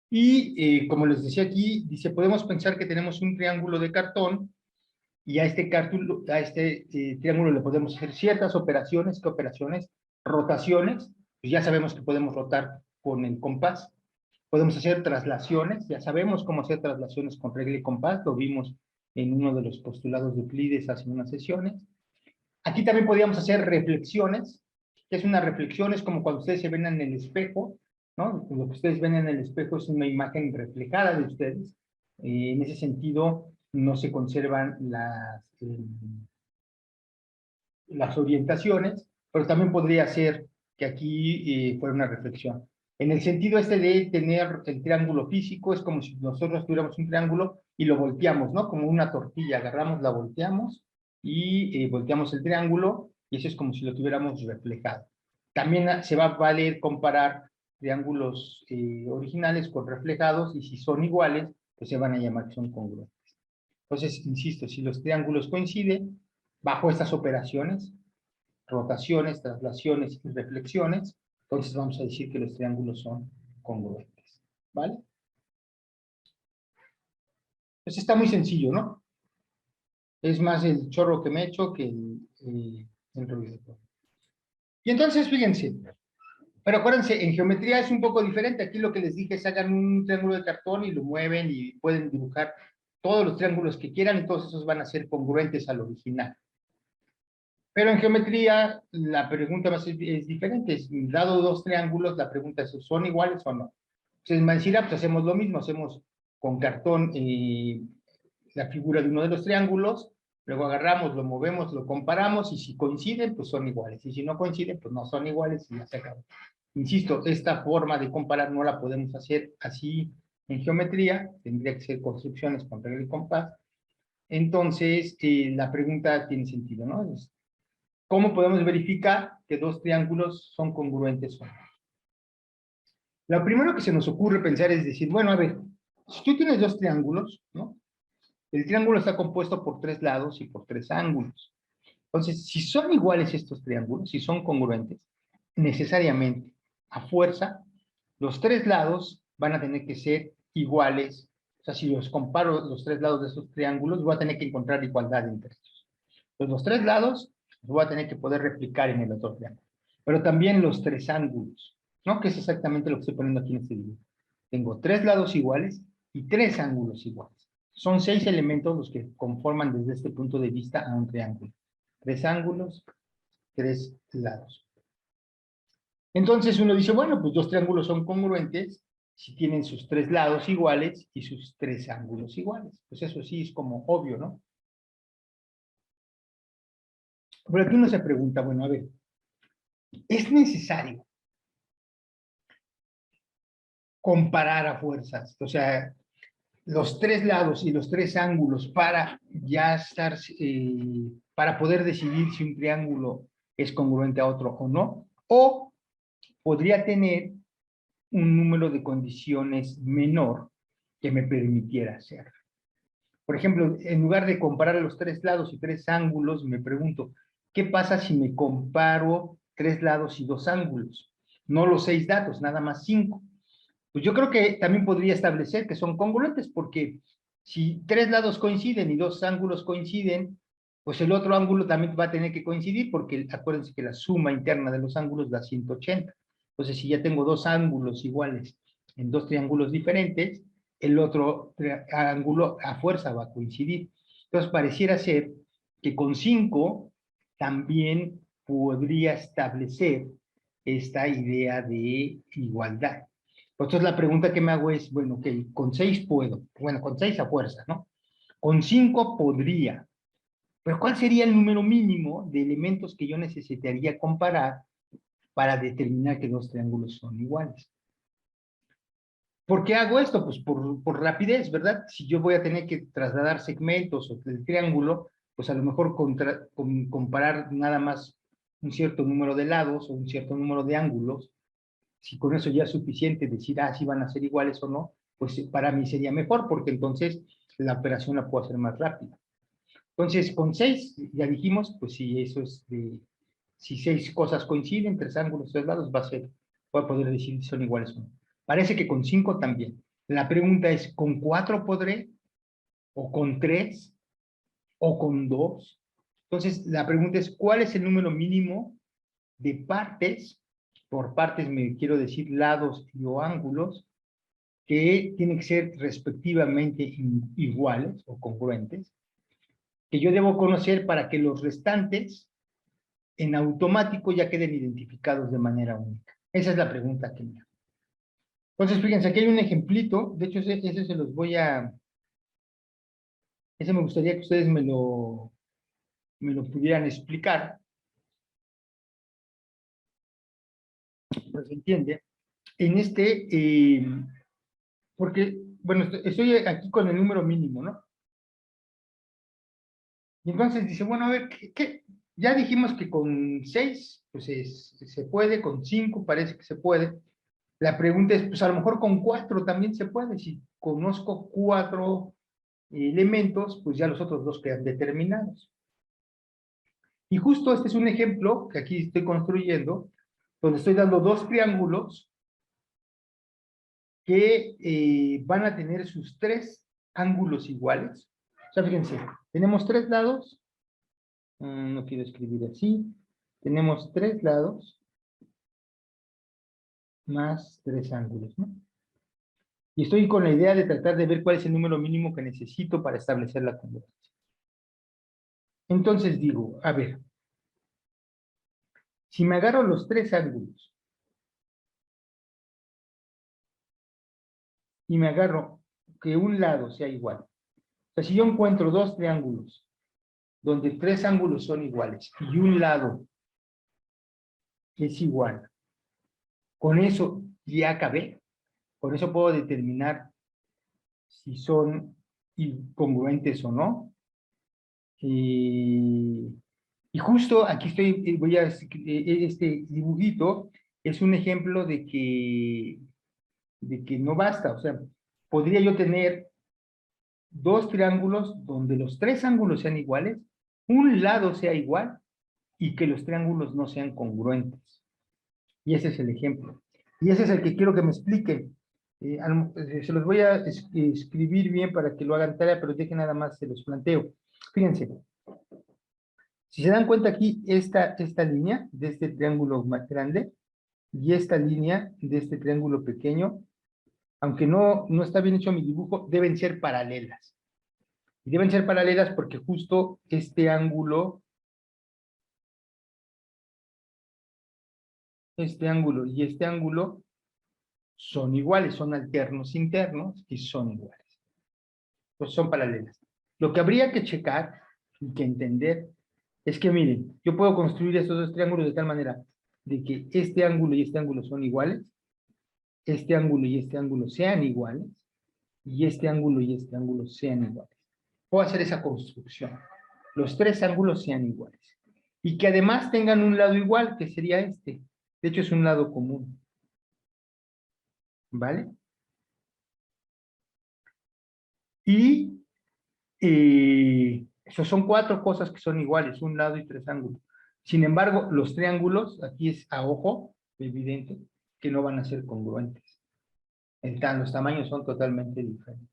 Y como les decía aquí, dice, podemos pensar que tenemos un triángulo de cartón y a este triángulo le podemos hacer ciertas operaciones. ¿Qué operaciones? Rotaciones, pues ya sabemos que podemos rotar con el compás. Podemos hacer traslaciones, ya sabemos cómo hacer traslaciones con regla y compás, lo vimos en uno de los postulados de Euclides hace unas sesiones. Aquí también podríamos hacer reflexiones. ¿Qué es una reflexión? Es como cuando ustedes se ven en el espejo, ¿no? Lo que ustedes ven en el espejo es una imagen reflejada de ustedes. En ese sentido, no se conservan las orientaciones, pero también podría ser que aquí fuera una reflexión. En el sentido de tener el triángulo físico, es como si nosotros tuviéramos un triángulo y lo volteamos, ¿no? Como una tortilla, agarramos, la volteamos y volteamos el triángulo y eso es como si lo tuviéramos reflejado. También se va a valer comparar triángulos originales con reflejados y si son iguales, pues se van a llamar que son congruentes. Entonces, insisto, si los triángulos coinciden, bajo estas operaciones, rotaciones, traslaciones y reflexiones, entonces vamos a decir que los triángulos son congruentes. ¿Vale? Pues está muy sencillo, ¿no? Es más el chorro que me he hecho que el ruido. Y entonces, fíjense, pero acuérdense, en geometría es un poco diferente. Aquí lo que les dije es hagan un triángulo de cartón y lo mueven y pueden dibujar todos los triángulos que quieran y todos esos van a ser congruentes al original. Pero en geometría la pregunta es diferente. Dado dos triángulos, la pregunta es, ¿son iguales o no? Entonces me decir, pues hacemos lo mismo, hacemos con cartón la figura de uno de los triángulos Luego agarramos, lo movemos, lo comparamos y si coinciden, pues son iguales. Y si no coinciden, pues no son iguales y ya se acabó. Insisto, esta forma de comparar no la podemos hacer así en geometría, tendría que ser construcciones con regla y compás. Entonces, la pregunta tiene sentido, ¿no? ¿Cómo podemos verificar que dos triángulos son congruentes o no? Lo primero que se nos ocurre pensar es decir, bueno, a ver, si tú tienes dos triángulos, ¿no? El triángulo está compuesto por tres lados y por tres ángulos. Entonces, si son iguales estos triángulos, si son congruentes, necesariamente, a fuerza, los tres lados van a tener que ser iguales. O sea, si los comparo los tres lados de estos triángulos, voy a tener que encontrar igualdad entre ellos. Entonces, los tres lados los voy a tener que poder replicar en el otro triángulo. Pero también los tres ángulos, ¿no? Que es exactamente lo que estoy poniendo aquí en este dibujo. Tengo tres lados iguales y tres ángulos iguales. Son 6 elementos los que conforman desde este punto de vista a un triángulo. Tres ángulos, tres lados. Entonces uno dice, bueno, pues dos triángulos son congruentes si tienen sus tres lados iguales y sus tres ángulos iguales. Pues eso sí es como obvio, ¿no? Pero aquí uno se pregunta, bueno, a ver, ¿es necesario comparar a fuerzas? O sea, los tres lados y los tres ángulos para ya estar, para poder decidir si un triángulo es congruente a otro o no, o podría tener un número de condiciones menor que me permitiera hacerlo. Por ejemplo, en lugar de comparar los tres lados y tres ángulos, me pregunto, ¿qué pasa si me comparo tres lados y dos ángulos? No los 6 datos, nada más 5. Pues yo creo que también podría establecer que son congruentes, porque si tres lados coinciden y dos ángulos coinciden, pues el otro ángulo también va a tener que coincidir, porque acuérdense que la suma interna de los ángulos da 180. Entonces, si ya tengo dos ángulos iguales en dos triángulos diferentes, el otro ángulo a fuerza va a coincidir. Entonces, pareciera ser que con 5 también podría establecer esta idea de igualdad. Entonces la pregunta que me hago es, bueno, ok, con 6 puedo, bueno, con 6 a fuerza, ¿no? Con 5 podría, pero ¿cuál sería el número mínimo de elementos que yo necesitaría comparar para determinar que dos triángulos son iguales? ¿Por qué hago esto? Pues por rapidez, ¿verdad? Si yo voy a tener que trasladar segmentos o el triángulo, pues a lo mejor comparar nada más un cierto número de lados o un cierto número de ángulos, si con eso ya es suficiente decir, ah, si van a ser iguales o no, pues para mí sería mejor, porque entonces la operación la puedo hacer más rápida. Entonces, con 6, ya dijimos, pues si eso es de, si 6 cosas coinciden, tres ángulos, tres lados, voy a poder decir si son iguales o no. Parece que con 5 también. La pregunta es, ¿con 4 podré? ¿O con 3? ¿O con 2? Entonces, la pregunta es, ¿cuál es el número mínimo de partes? Por partes me quiero decir lados y o ángulos, que tienen que ser respectivamente iguales o congruentes, que yo debo conocer para que los restantes en automático ya queden identificados de manera única. Esa es la pregunta que me hago. Entonces, fíjense, aquí hay un ejemplito, de hecho ese se los voy a, ese me gustaría que ustedes me lo pudieran explicar, pues se entiende. En este, porque, bueno, estoy aquí con el número mínimo, ¿no? Y entonces dice, bueno, a ver, ya dijimos que con 6 pues se puede, con 5 parece que se puede. La pregunta es, pues a lo mejor con 4 también se puede. Si conozco 4 elementos, pues ya los otros dos quedan determinados. Y justo este es un ejemplo que aquí estoy construyendo, donde estoy dando dos triángulos que van a tener sus tres ángulos iguales. O sea, fíjense, tenemos tres lados. No quiero escribir así. Tenemos tres lados más tres ángulos, ¿no? Y estoy con la idea de tratar de ver cuál es el número mínimo que necesito para establecer la congruencia. Entonces digo, a ver, si me agarro los tres ángulos y me agarro que un lado sea igual, o sea, si yo encuentro dos triángulos donde tres ángulos son iguales y un lado es igual, con eso ya acabé. Con eso puedo determinar si son congruentes o no. Y justo aquí voy a, este dibujito es un ejemplo de que no basta. O sea, podría yo tener dos triángulos donde los tres ángulos sean iguales, un lado sea igual y que los triángulos no sean congruentes. Y ese es el ejemplo. Y ese es el que quiero que me expliquen. Se los voy a escribir bien para que lo hagan tarea, pero dejen nada más, se los planteo. Fíjense. Si se dan cuenta aquí, esta línea de este triángulo más grande y esta línea de este triángulo pequeño, aunque no está bien hecho mi dibujo, deben ser paralelas. Y deben ser paralelas porque justo este ángulo y este ángulo son iguales, son alternos internos y son iguales. Pues son paralelas. Lo que habría que checar y que entender es que, miren, yo puedo construir estos dos triángulos de tal manera de que este ángulo y este ángulo son iguales, este ángulo y este ángulo sean iguales, y este ángulo y este ángulo sean iguales. Puedo hacer esa construcción. Los tres ángulos sean iguales. Y que además tengan un lado igual, que sería este. De hecho, es un lado común. ¿Vale? Y eso son cuatro cosas que son iguales, un lado y tres ángulos. Sin embargo, los triángulos, aquí es a ojo, evidente, que no van a ser congruentes. Los tamaños son totalmente diferentes.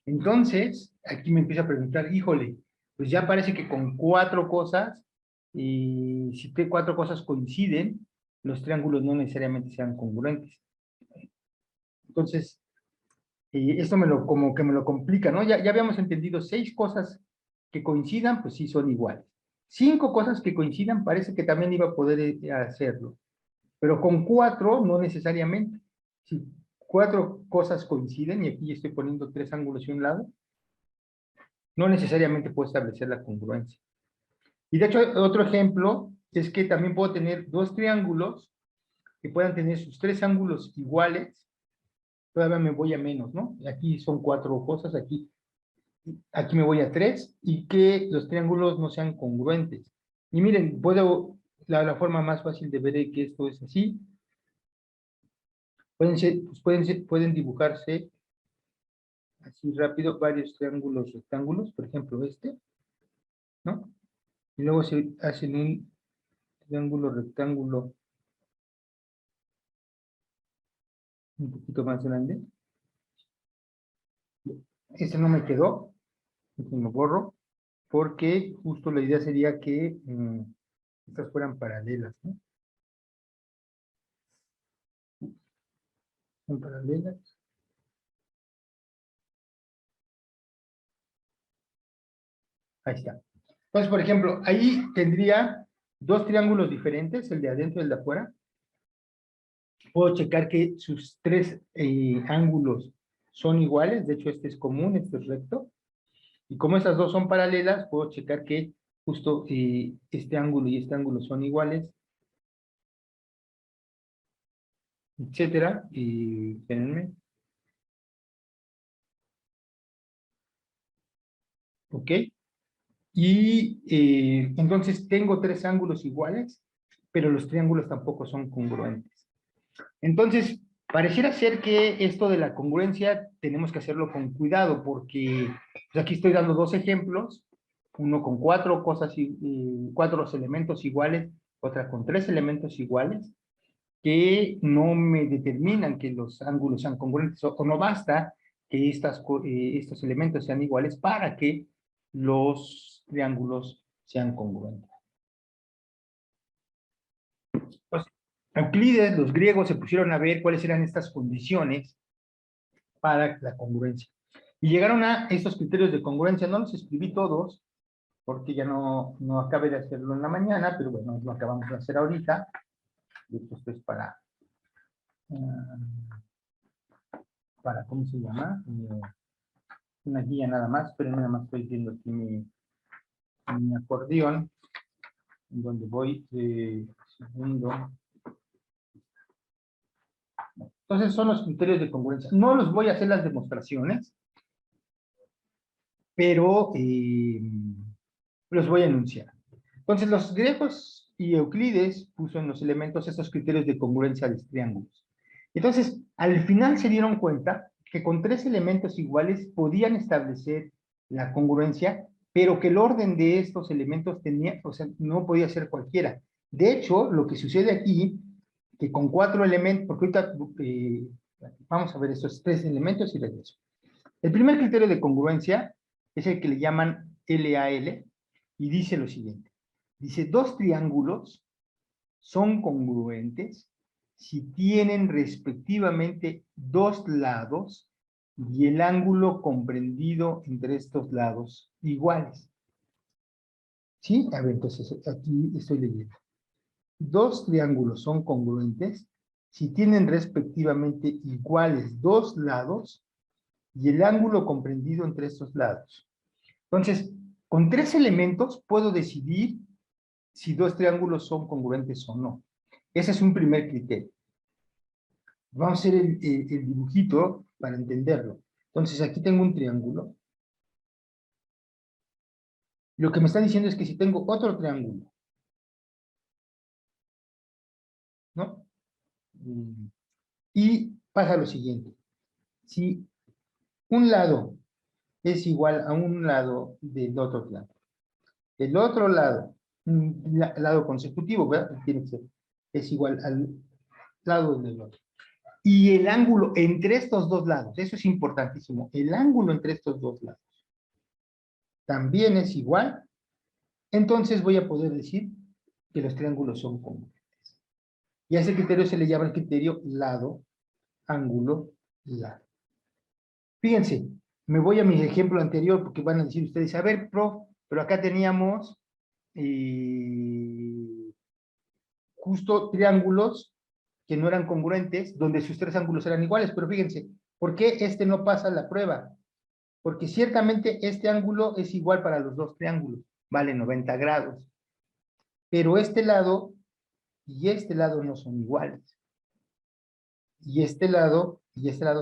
Entonces, aquí me empiezo a preguntar, híjole, pues ya parece que con cuatro cosas, si cuatro cosas coinciden, los triángulos no necesariamente sean congruentes. Entonces, esto como que me lo complica, ¿no? Ya habíamos entendido 6 cosas que coincidan, pues sí son iguales. 5 cosas que coincidan, parece que también iba a poder hacerlo. Pero con 4, no necesariamente. Si 4 cosas coinciden, y aquí estoy poniendo 3 ángulos y un lado, no necesariamente puedo establecer la congruencia. Y de hecho, otro ejemplo es que también puedo tener 2 triángulos que puedan tener sus 3 ángulos iguales. Todavía me voy a menos, ¿no? Aquí son 4 cosas, aquí me voy a 3, y que los triángulos no sean congruentes. Y miren, la forma más fácil de ver que esto es así. Pueden dibujarse así rápido varios triángulos rectángulos, por ejemplo este, ¿no? Y luego se hacen un triángulo rectángulo un poquito más grande. Este no me quedó, este lo borro, porque justo la idea sería que estas fueran paralelas, ¿no? Son paralelas. Ahí está. Entonces, por ejemplo, ahí tendría 2 triángulos diferentes, el de adentro y el de afuera. Puedo checar que sus 3 ángulos son iguales, de hecho este es común, este es recto. Y como esas dos son paralelas, puedo checar que justo este ángulo y este ángulo son iguales, etcétera. Y espérenme. ¿Ok? Y entonces tengo 3 ángulos iguales, pero los triángulos tampoco son congruentes. Entonces, pareciera ser que esto de la congruencia tenemos que hacerlo con cuidado, porque pues aquí estoy dando 2 ejemplos, uno con 4 cosas, 4 elementos iguales, otra con 3 elementos iguales, que no me determinan que los ángulos sean congruentes, o no basta que estos elementos sean iguales para que los triángulos sean congruentes. Pues, Euclides, los griegos se pusieron a ver cuáles eran estas condiciones para la congruencia. Y llegaron a estos criterios de congruencia. No los escribí todos, porque ya no acabé de hacerlo en la mañana, pero bueno, lo acabamos de hacer ahorita. Y esto es para ¿cómo se llama? una guía nada más, pero nada más estoy viendo aquí mi acordeón, en donde voy segundo. Entonces son los criterios de congruencia. No los voy a hacer las demostraciones, pero los voy a enunciar. Entonces los griegos y Euclides puso en los elementos estos criterios de congruencia de triángulos. Entonces, al final se dieron cuenta que con 3 elementos iguales podían establecer la congruencia, pero que el orden de estos elementos tenía, o sea, no podía ser cualquiera. De hecho, lo que sucede aquí, que con 4 elementos, porque ahorita vamos a ver estos 3 elementos y regreso. El primer criterio de congruencia es el que le llaman LAL y dice lo siguiente. Dice, 2 triángulos son congruentes si tienen respectivamente 2 lados y el ángulo comprendido entre estos lados iguales. ¿Sí? A ver, entonces aquí estoy leyendo. 2 triángulos son congruentes si tienen respectivamente iguales 2 lados y el ángulo comprendido entre estos lados. Entonces, con 3 elementos puedo decidir si 2 triángulos son congruentes o no. Ese es un primer criterio. Vamos a hacer el dibujito para entenderlo. Entonces, aquí tengo un triángulo. Lo que me está diciendo es que si tengo otro triángulo, ¿no? Y pasa lo siguiente. Si un lado es igual a un lado del otro triángulo, el otro lado, un lado consecutivo, ¿verdad? Tiene que ser, es igual al lado del otro. Y el ángulo entre estos dos lados, eso es importantísimo, el ángulo entre estos dos lados también es igual, entonces voy a poder decir que los triángulos son congruentes. Y a ese criterio se le llama el criterio lado, ángulo, lado. Fíjense, me voy a mi ejemplo anterior porque van a decir ustedes, a ver, prof, pero acá teníamos justo triángulos que no eran congruentes, donde sus 3 ángulos eran iguales, pero fíjense, ¿por qué este no pasa la prueba? Porque ciertamente este ángulo es igual para los 2 triángulos, vale 90 grados, pero este lado y este lado no son iguales, y este lado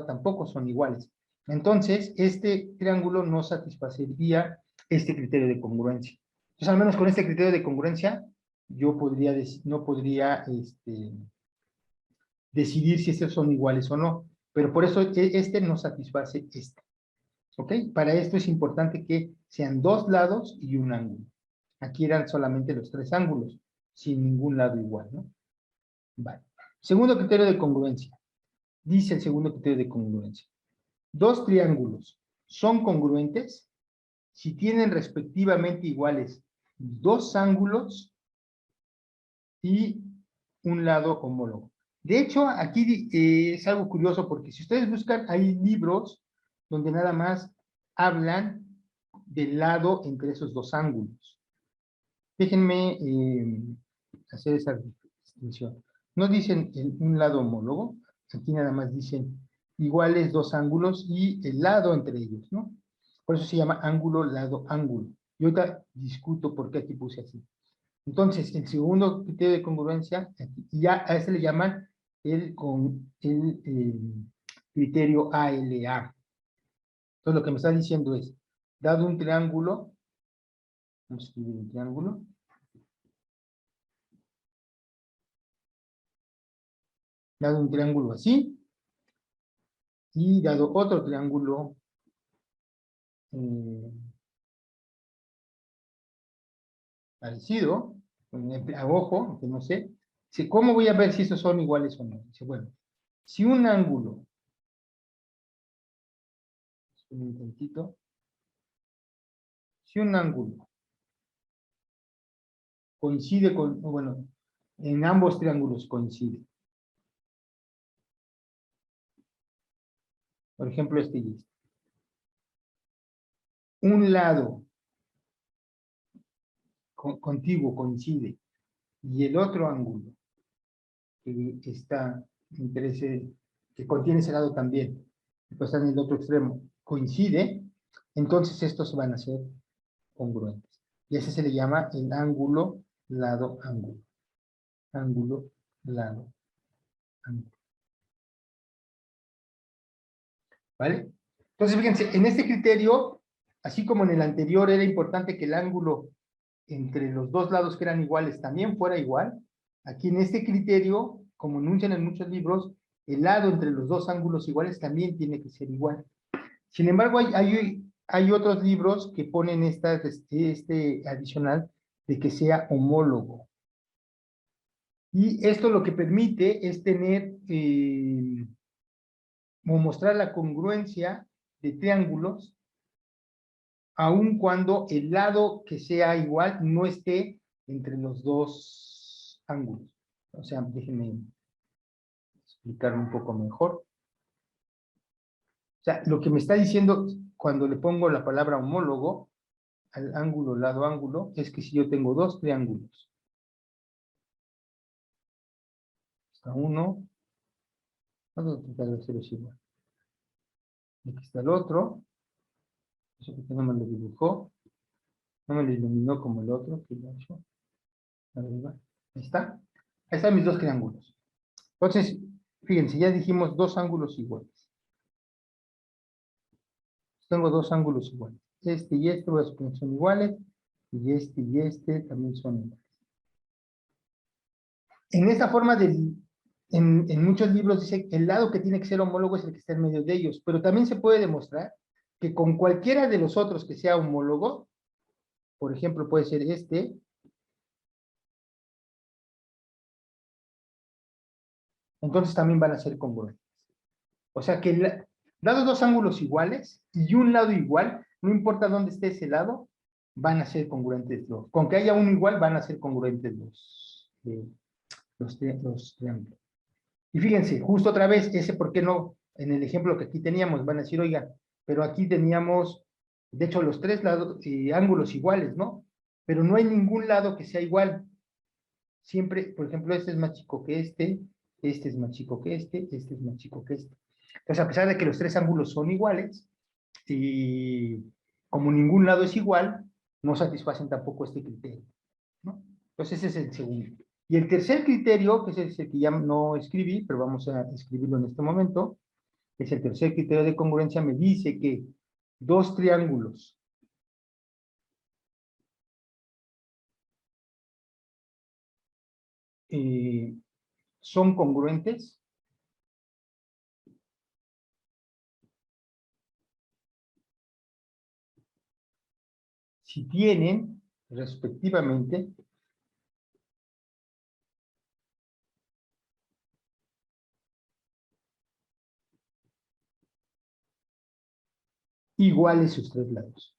tampoco son iguales. Entonces, este triángulo no satisfacería este criterio de congruencia. Entonces, al menos con este criterio de congruencia, yo no podría decidir si estos son iguales o no, pero por eso este no satisface este. ¿Ok? Para esto es importante que sean 2 lados y un ángulo. Aquí eran solamente los 3 ángulos, sin ningún lado igual, ¿no? Vale. Segundo criterio de congruencia. Dice el segundo criterio de congruencia. 2 triángulos son congruentes si tienen respectivamente iguales 2 ángulos y un lado homólogo. De hecho, aquí es algo curioso porque si ustedes buscan, hay libros donde nada más hablan del lado entre esos 2 ángulos. Déjenme hacer esa distinción. No dicen un lado homólogo, aquí nada más dicen iguales 2 ángulos y el lado entre ellos, ¿no? Por eso se llama ángulo, lado, ángulo. Yo ahorita discuto por qué aquí puse así. Entonces, el segundo criterio de congruencia, ya a ese le llaman el criterio ALA. Entonces, lo que me está diciendo es, dado un triángulo, vamos a escribir un triángulo, dado un triángulo así, y dado otro triángulo parecido, a ojo, que no sé, ¿cómo voy a ver si estos son iguales o no? Dice, bueno, si un ángulo, un momentito, si un ángulo coincide con, bueno, en ambos triángulos coincide. Por ejemplo, este y este. Un lado contiguo coincide y el otro ángulo que está entre que contiene ese lado también, pues está en el otro extremo, coincide, entonces estos van a ser congruentes. Y ese se le llama el ángulo, lado, ángulo. Ángulo, lado, ángulo. ¿Vale? Entonces, fíjense, en este criterio, así como en el anterior era importante que el ángulo entre los dos lados que eran iguales también fuera igual, aquí en este criterio, como enuncian en muchos libros, el lado entre los dos ángulos iguales también tiene que ser igual. Sin embargo, hay otros libros que ponen este adicional de que sea homólogo. Y esto lo que permite es tener o mostrar la congruencia de triángulos, aun cuando el lado que sea igual no esté entre los dos ángulos. O sea, déjenme explicarlo un poco mejor. O sea, lo que me está diciendo cuando le pongo la palabra homólogo al ángulo, lado, ángulo, es que si yo tengo dos triángulos, está uno, vamos a tratar de hacerlo igual. Aquí está el otro, eso que no me lo dibujó, no me lo iluminó como el otro, que lo ha hecho. Arriba. Ahí está. Ahí están mis dos triángulos. Entonces, fíjense, ya dijimos dos ángulos iguales. Tengo dos ángulos iguales. Este y este voy a suponer son iguales. Y este también son iguales. En esta forma, en muchos libros dice que el lado que tiene que ser homólogo es el que está en medio de ellos. Pero también se puede demostrar que con cualquiera de los otros que sea homólogo, por ejemplo, puede ser este, entonces también van a ser congruentes. O sea que dados dos ángulos iguales y un lado igual, no importa dónde esté ese lado, van a ser congruentes los. Con que haya uno igual, van a ser congruentes los triángulos. Y fíjense, justo otra vez, ese por qué no, en el ejemplo que aquí teníamos, van a decir, oiga, pero aquí teníamos, de hecho, los tres lados, ángulos iguales, ¿no? Pero no hay ningún lado que sea igual. Siempre, por ejemplo, este es más chico que este es más chico que este es más chico que este. Entonces, a pesar de que los tres ángulos son iguales, y como ningún lado es igual, no satisfacen tampoco este criterio, ¿no? Entonces, ese es el segundo. Y el tercer criterio, que es el que ya no escribí, pero vamos a escribirlo en este momento, es el tercer criterio de congruencia, me dice que dos triángulos son congruentes si tienen, respectivamente, iguales sus tres lados.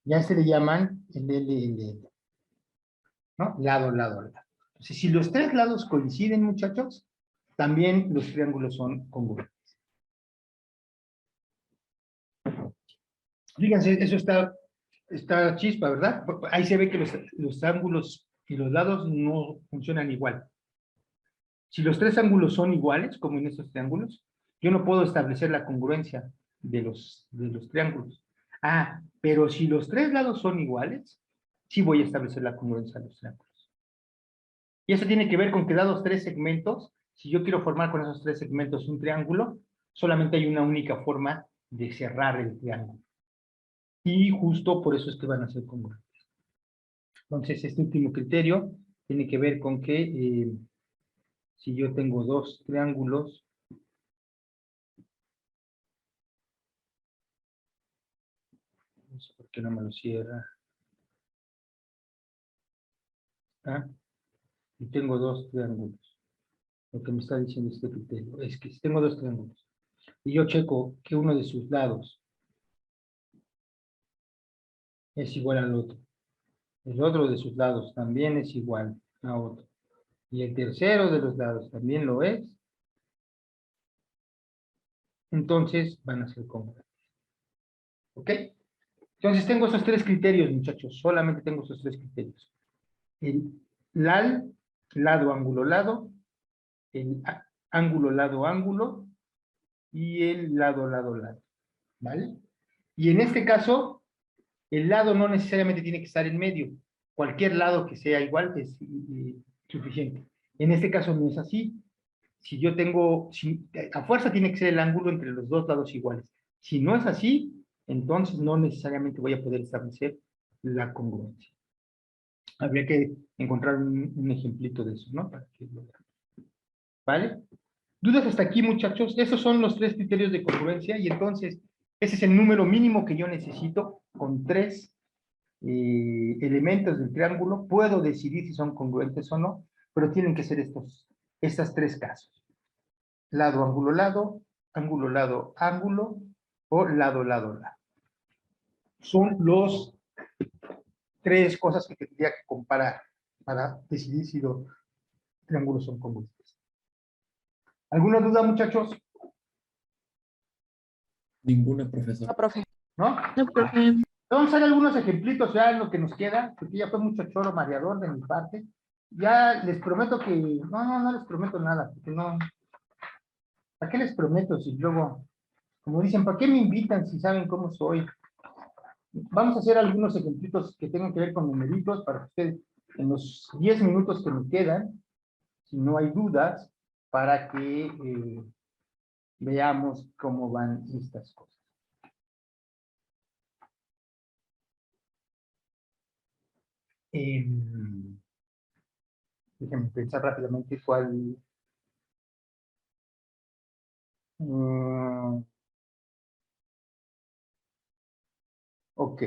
Ya se le llaman el LLL, ¿no? Lado, lado, lado. Entonces, si los tres lados coinciden, muchachos, también los triángulos son congruentes. Fíjense, eso está chispa, ¿verdad? Ahí se ve que los ángulos y los lados no funcionan igual. Si los tres ángulos son iguales, como en estos triángulos, yo no puedo establecer la congruencia de los triángulos. Ah, pero si los tres lados son iguales, sí voy a establecer la congruencia de los triángulos. Y eso tiene que ver con que dados tres segmentos, si yo quiero formar con esos tres segmentos un triángulo, solamente hay una única forma de cerrar el triángulo. Y justo por eso es que van a ser congruentes. Entonces, este último criterio tiene que ver con que si yo tengo dos triángulos, no sé por qué no me lo cierra, ¿ah? Y tengo dos triángulos. Lo que me está diciendo este criterio es que si tengo dos triángulos y yo checo que uno de sus lados es igual al otro, el otro de sus lados también es igual a otro, y el tercero de los lados también lo es, entonces van a ser congruentes. ¿Ok? Entonces tengo esos tres criterios, muchachos, solamente tengo esos tres criterios. El lado, ángulo, lado, el ángulo, lado, ángulo, y el lado, lado, lado, ¿vale? Y en este caso, el lado no necesariamente tiene que estar en medio. Cualquier lado que sea igual es suficiente. En este caso no es así. Si yo tengo, a fuerza tiene que ser el ángulo entre los dos lados iguales. Si no es así, entonces no necesariamente voy a poder establecer la congruencia. Habría que encontrar un ejemplito de eso, ¿no? Para que lo vean. ¿Vale? ¿Dudas hasta aquí, muchachos? Esos son los 3 criterios de congruencia y entonces ese es el número mínimo que yo necesito con 3 elementos del triángulo. Puedo decidir si son congruentes o no, pero tienen que ser estas 3 casos. Lado, ángulo, lado, ángulo, o lado, lado, lado. Son los 3 cosas que tendría que comparar para decidir si los triángulos son congruentes. ¿Alguna duda, muchachos? Ninguna, profesor. No, profe. ¿No? No, profe. Vamos a hacer algunos ejemplitos ya en lo que nos queda, porque ya fue mucho choro mareador de mi parte. Ya les prometo que... No les prometo nada, porque no... ¿Para qué les prometo si luego, como dicen, ¿para qué me invitan si saben cómo soy? Vamos a hacer algunos ejemplitos que tengan que ver con numeritos para que ustedes, en los 10 minutos que me quedan, si no hay dudas, para que veamos cómo van estas cosas. Déjenme pensar rápidamente cuál... ok.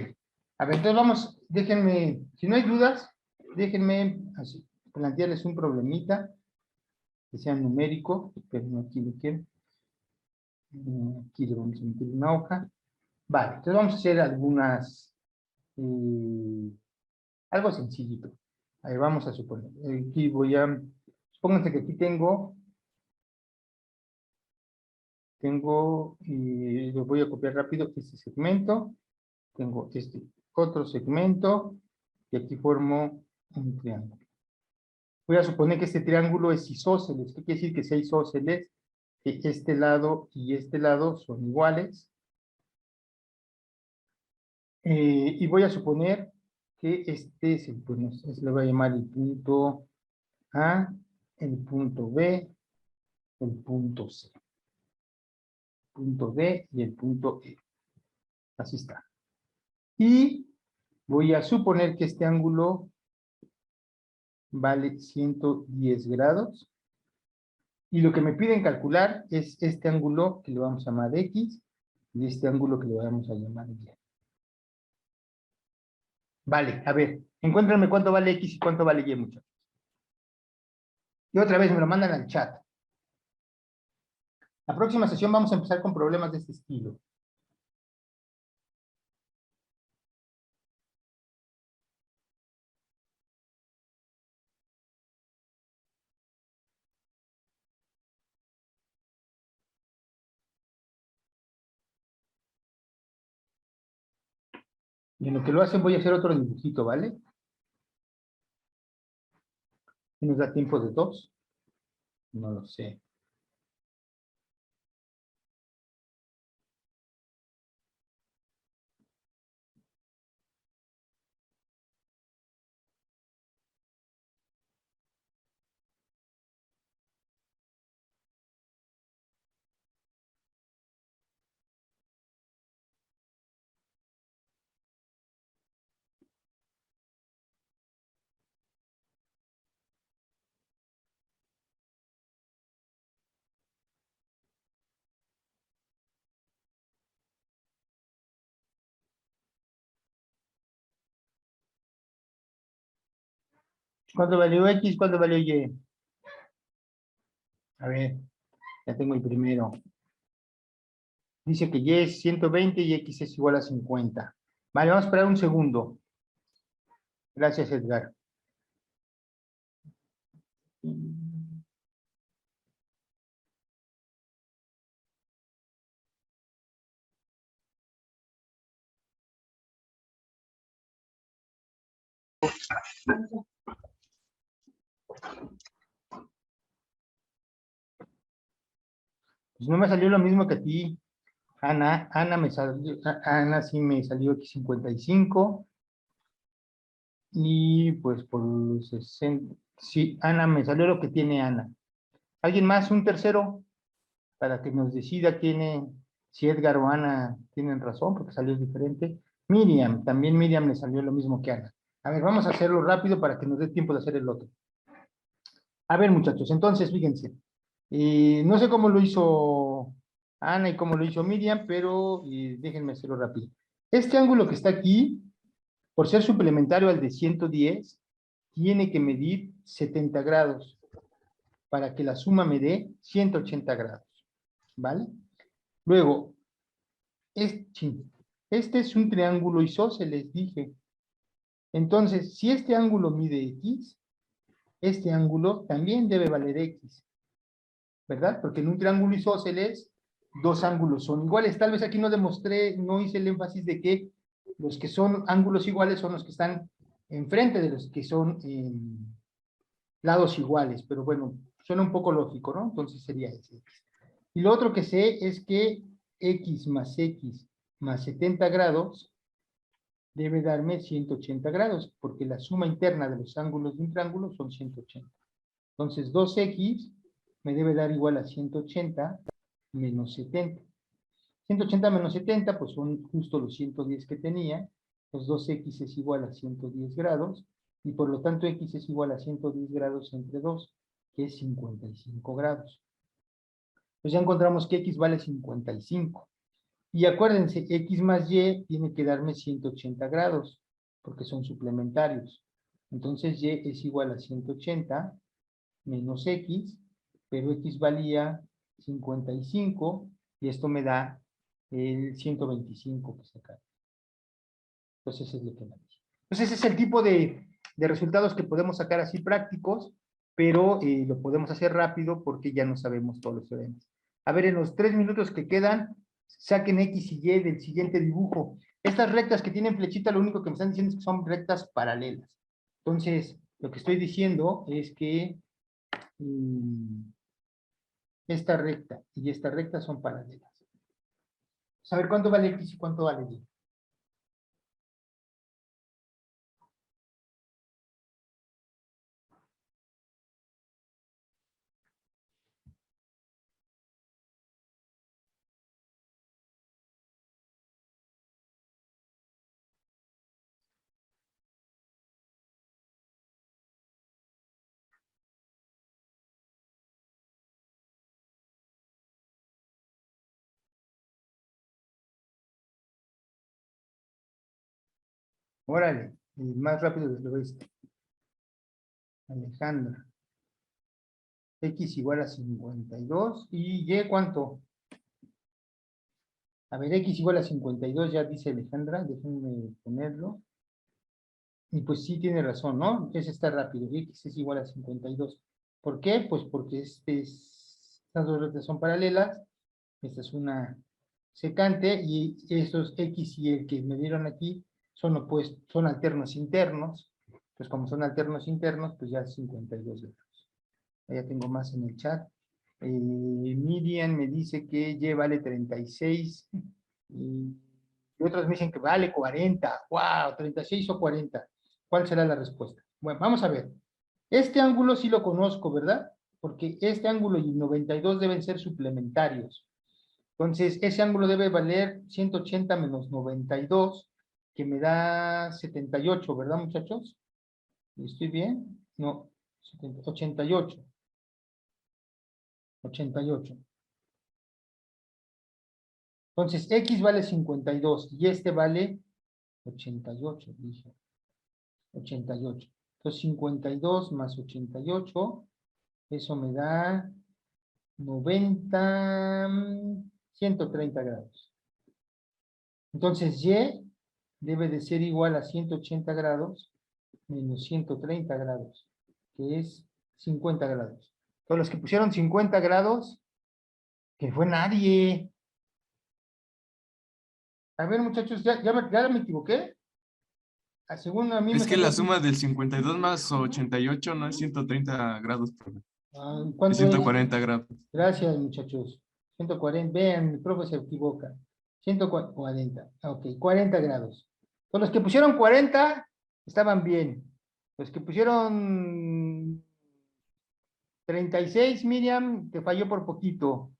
A ver, entonces vamos, déjenme, si no hay dudas, déjenme así, plantearles un problemita que sea numérico, pero no aquí lo quiero. Aquí le vamos a meter una hoja. Vale, entonces vamos a hacer algunas, algo sencillito. Ahí vamos a suponer. Aquí voy a, supónganse que aquí tengo, y lo voy a copiar rápido, este segmento, tengo este otro segmento, y aquí formo un triángulo. Voy a suponer que este triángulo es isósceles. ¿Qué quiere decir que sea isósceles? Que este lado y este lado son iguales. Y voy a suponer que este es el punto, se le voy a llamar el punto A, el punto B, el punto C. Punto D y el punto E. Así está. Y voy a suponer que este ángulo vale 110 grados. Y lo que me piden calcular es este ángulo que le vamos a llamar X y este ángulo que le vamos a llamar Y. Vale, a ver, encuéntrenme cuánto vale X y cuánto vale Y, muchachos. Y otra vez me lo mandan al chat. La próxima sesión vamos a empezar con problemas de este estilo. Y en lo que lo hacen voy a hacer otro dibujito, ¿vale? ¿Y nos da tiempo de 2? No lo sé. ¿Cuánto valió X? ¿Cuánto valió Y? A ver, ya tengo el primero. Dice que Y es 120 y X es igual a 50. Vale, vamos a esperar un segundo. Gracias, Edgar. Pues no me salió lo mismo que a ti, Ana. Ana sí me salió aquí 55. Y pues por los 60. Sí, Ana, me salió lo que tiene Ana. ¿Alguien más? ¿Un tercero? Para que nos decida si Edgar o Ana tienen razón, porque salió diferente. Miriam, también Miriam le salió lo mismo que Ana. A ver, vamos a hacerlo rápido para que nos dé tiempo de hacer el otro. A ver, muchachos, entonces, fíjense. No sé cómo lo hizo Ana y cómo lo hizo Miriam, pero déjenme hacerlo rápido. Este ángulo que está aquí, por ser suplementario al de 110, tiene que medir 70 grados para que la suma me dé 180 grados. ¿Vale? Luego, este es un triángulo isósceles, dije. Entonces, si este ángulo mide X, este ángulo también debe valer X, ¿verdad? Porque en un triángulo isósceles, dos ángulos son iguales. Tal vez aquí no hice el énfasis de que los que son ángulos iguales son los que están enfrente de los que son lados iguales, pero bueno, suena un poco lógico, ¿no? Entonces sería ese. Y lo otro que sé es que X más 70 grados debe darme 180 grados, porque la suma interna de los ángulos de un triángulo son 180. Entonces 2X me debe dar igual a 180 menos 70. 180 menos 70, pues son justo los 110 que tenía. Pues 2X es igual a 110 grados, y por lo tanto X es igual a 110 grados entre 2, que es 55 grados. Pues ya encontramos que X vale 55. Y acuérdense, X más Y tiene que darme 180 grados, porque son suplementarios. Entonces Y es igual a 180 menos X, pero X valía 55, y esto me da el 125 que se acá. Entonces es lo que me dice. Entonces ese es el tipo de resultados que podemos sacar así prácticos, pero lo podemos hacer rápido porque ya no sabemos todos los teoremas. A ver, en los 3 minutos que quedan, saquen X y Y del siguiente dibujo. Estas rectas que tienen flechita, lo único que me están diciendo es que son rectas paralelas. Entonces, lo que estoy diciendo es que esta recta y esta recta son paralelas. Saber cuánto vale X y cuánto vale Y. Órale, más rápido de lo oeste. Alejandra. X igual a 52. ¿Y Y cuánto? A ver, X igual a 52, ya dice Alejandra. Déjenme ponerlo. Y pues sí tiene razón, ¿no? Ese está rápido. X es igual a 52. ¿Por qué? Pues porque estas dos rectas son paralelas. Esta es una secante, y estos X y el que me dieron aquí son alternos internos. Pues como son alternos internos, pues ya 52 grados. Ya tengo más en el chat. Miriam me dice que Y vale 36. Y otros me dicen que vale 40. ¡Wow! 36 o 40. ¿Cuál será la respuesta? Bueno, vamos a ver. Este ángulo sí lo conozco, ¿verdad? Porque este ángulo y 92 deben ser suplementarios. Entonces, ese ángulo debe valer 180 menos 92, que me da 78, ¿verdad, muchachos? ¿Estoy bien? No, 88. 88. Entonces, X vale 52 y este vale 88, dije. 88. Entonces, 52 más 88, eso me da 90, 130 grados. Entonces, Y debe de ser igual a 180 grados menos 130 grados, que es 50 grados. Todos los que pusieron 50 grados, que fue nadie. A ver, muchachos, ¿ya me equivoqué? Según a mí me Es que salió la así. suma del 52 más 88 no es 130 grados, profe. Es ¿Cuánto es? 140 grados. Gracias, muchachos. 140, vean, el profe se equivoca. 140, ok, 40 grados. Entonces, los que pusieron 40 estaban bien. Los que pusieron 36, Miriam, te falló por poquito.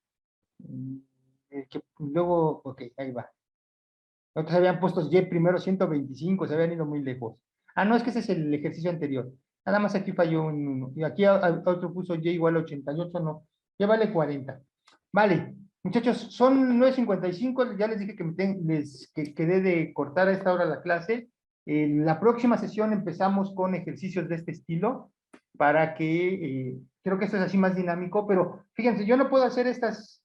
Luego, ok, ahí va. Otros habían puesto Y primero 125, se habían ido muy lejos. Ah, no, es que ese es el ejercicio anterior. Nada más aquí falló en uno. Y aquí otro puso Y igual a 88, no. Ya vale 40. Vale, muchachos, son 9:55. Ya les dije que que quedé de cortar a esta hora la clase. En la próxima sesión empezamos con ejercicios de este estilo para que, creo que esto es así más dinámico, pero fíjense, yo no puedo hacer estas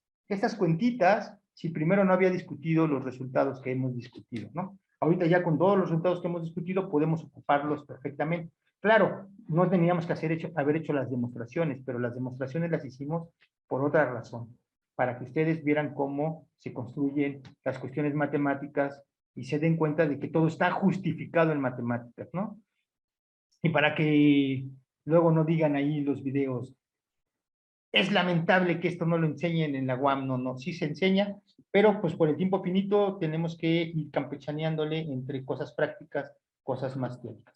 cuentitas si primero no había discutido los resultados que hemos discutido, ¿no? Ahorita ya con todos los resultados que hemos discutido podemos ocuparlos perfectamente. Claro, no teníamos que haber hecho las demostraciones, pero las demostraciones las hicimos por otra razón, para que ustedes vieran cómo se construyen las cuestiones matemáticas y se den cuenta de que todo está justificado en matemáticas, ¿no? Y para que luego no digan ahí los videos, es lamentable que esto no lo enseñen en la UAM, no, sí se enseña, pero pues por el tiempo finito tenemos que ir campechaneándole entre cosas prácticas, cosas más teóricas.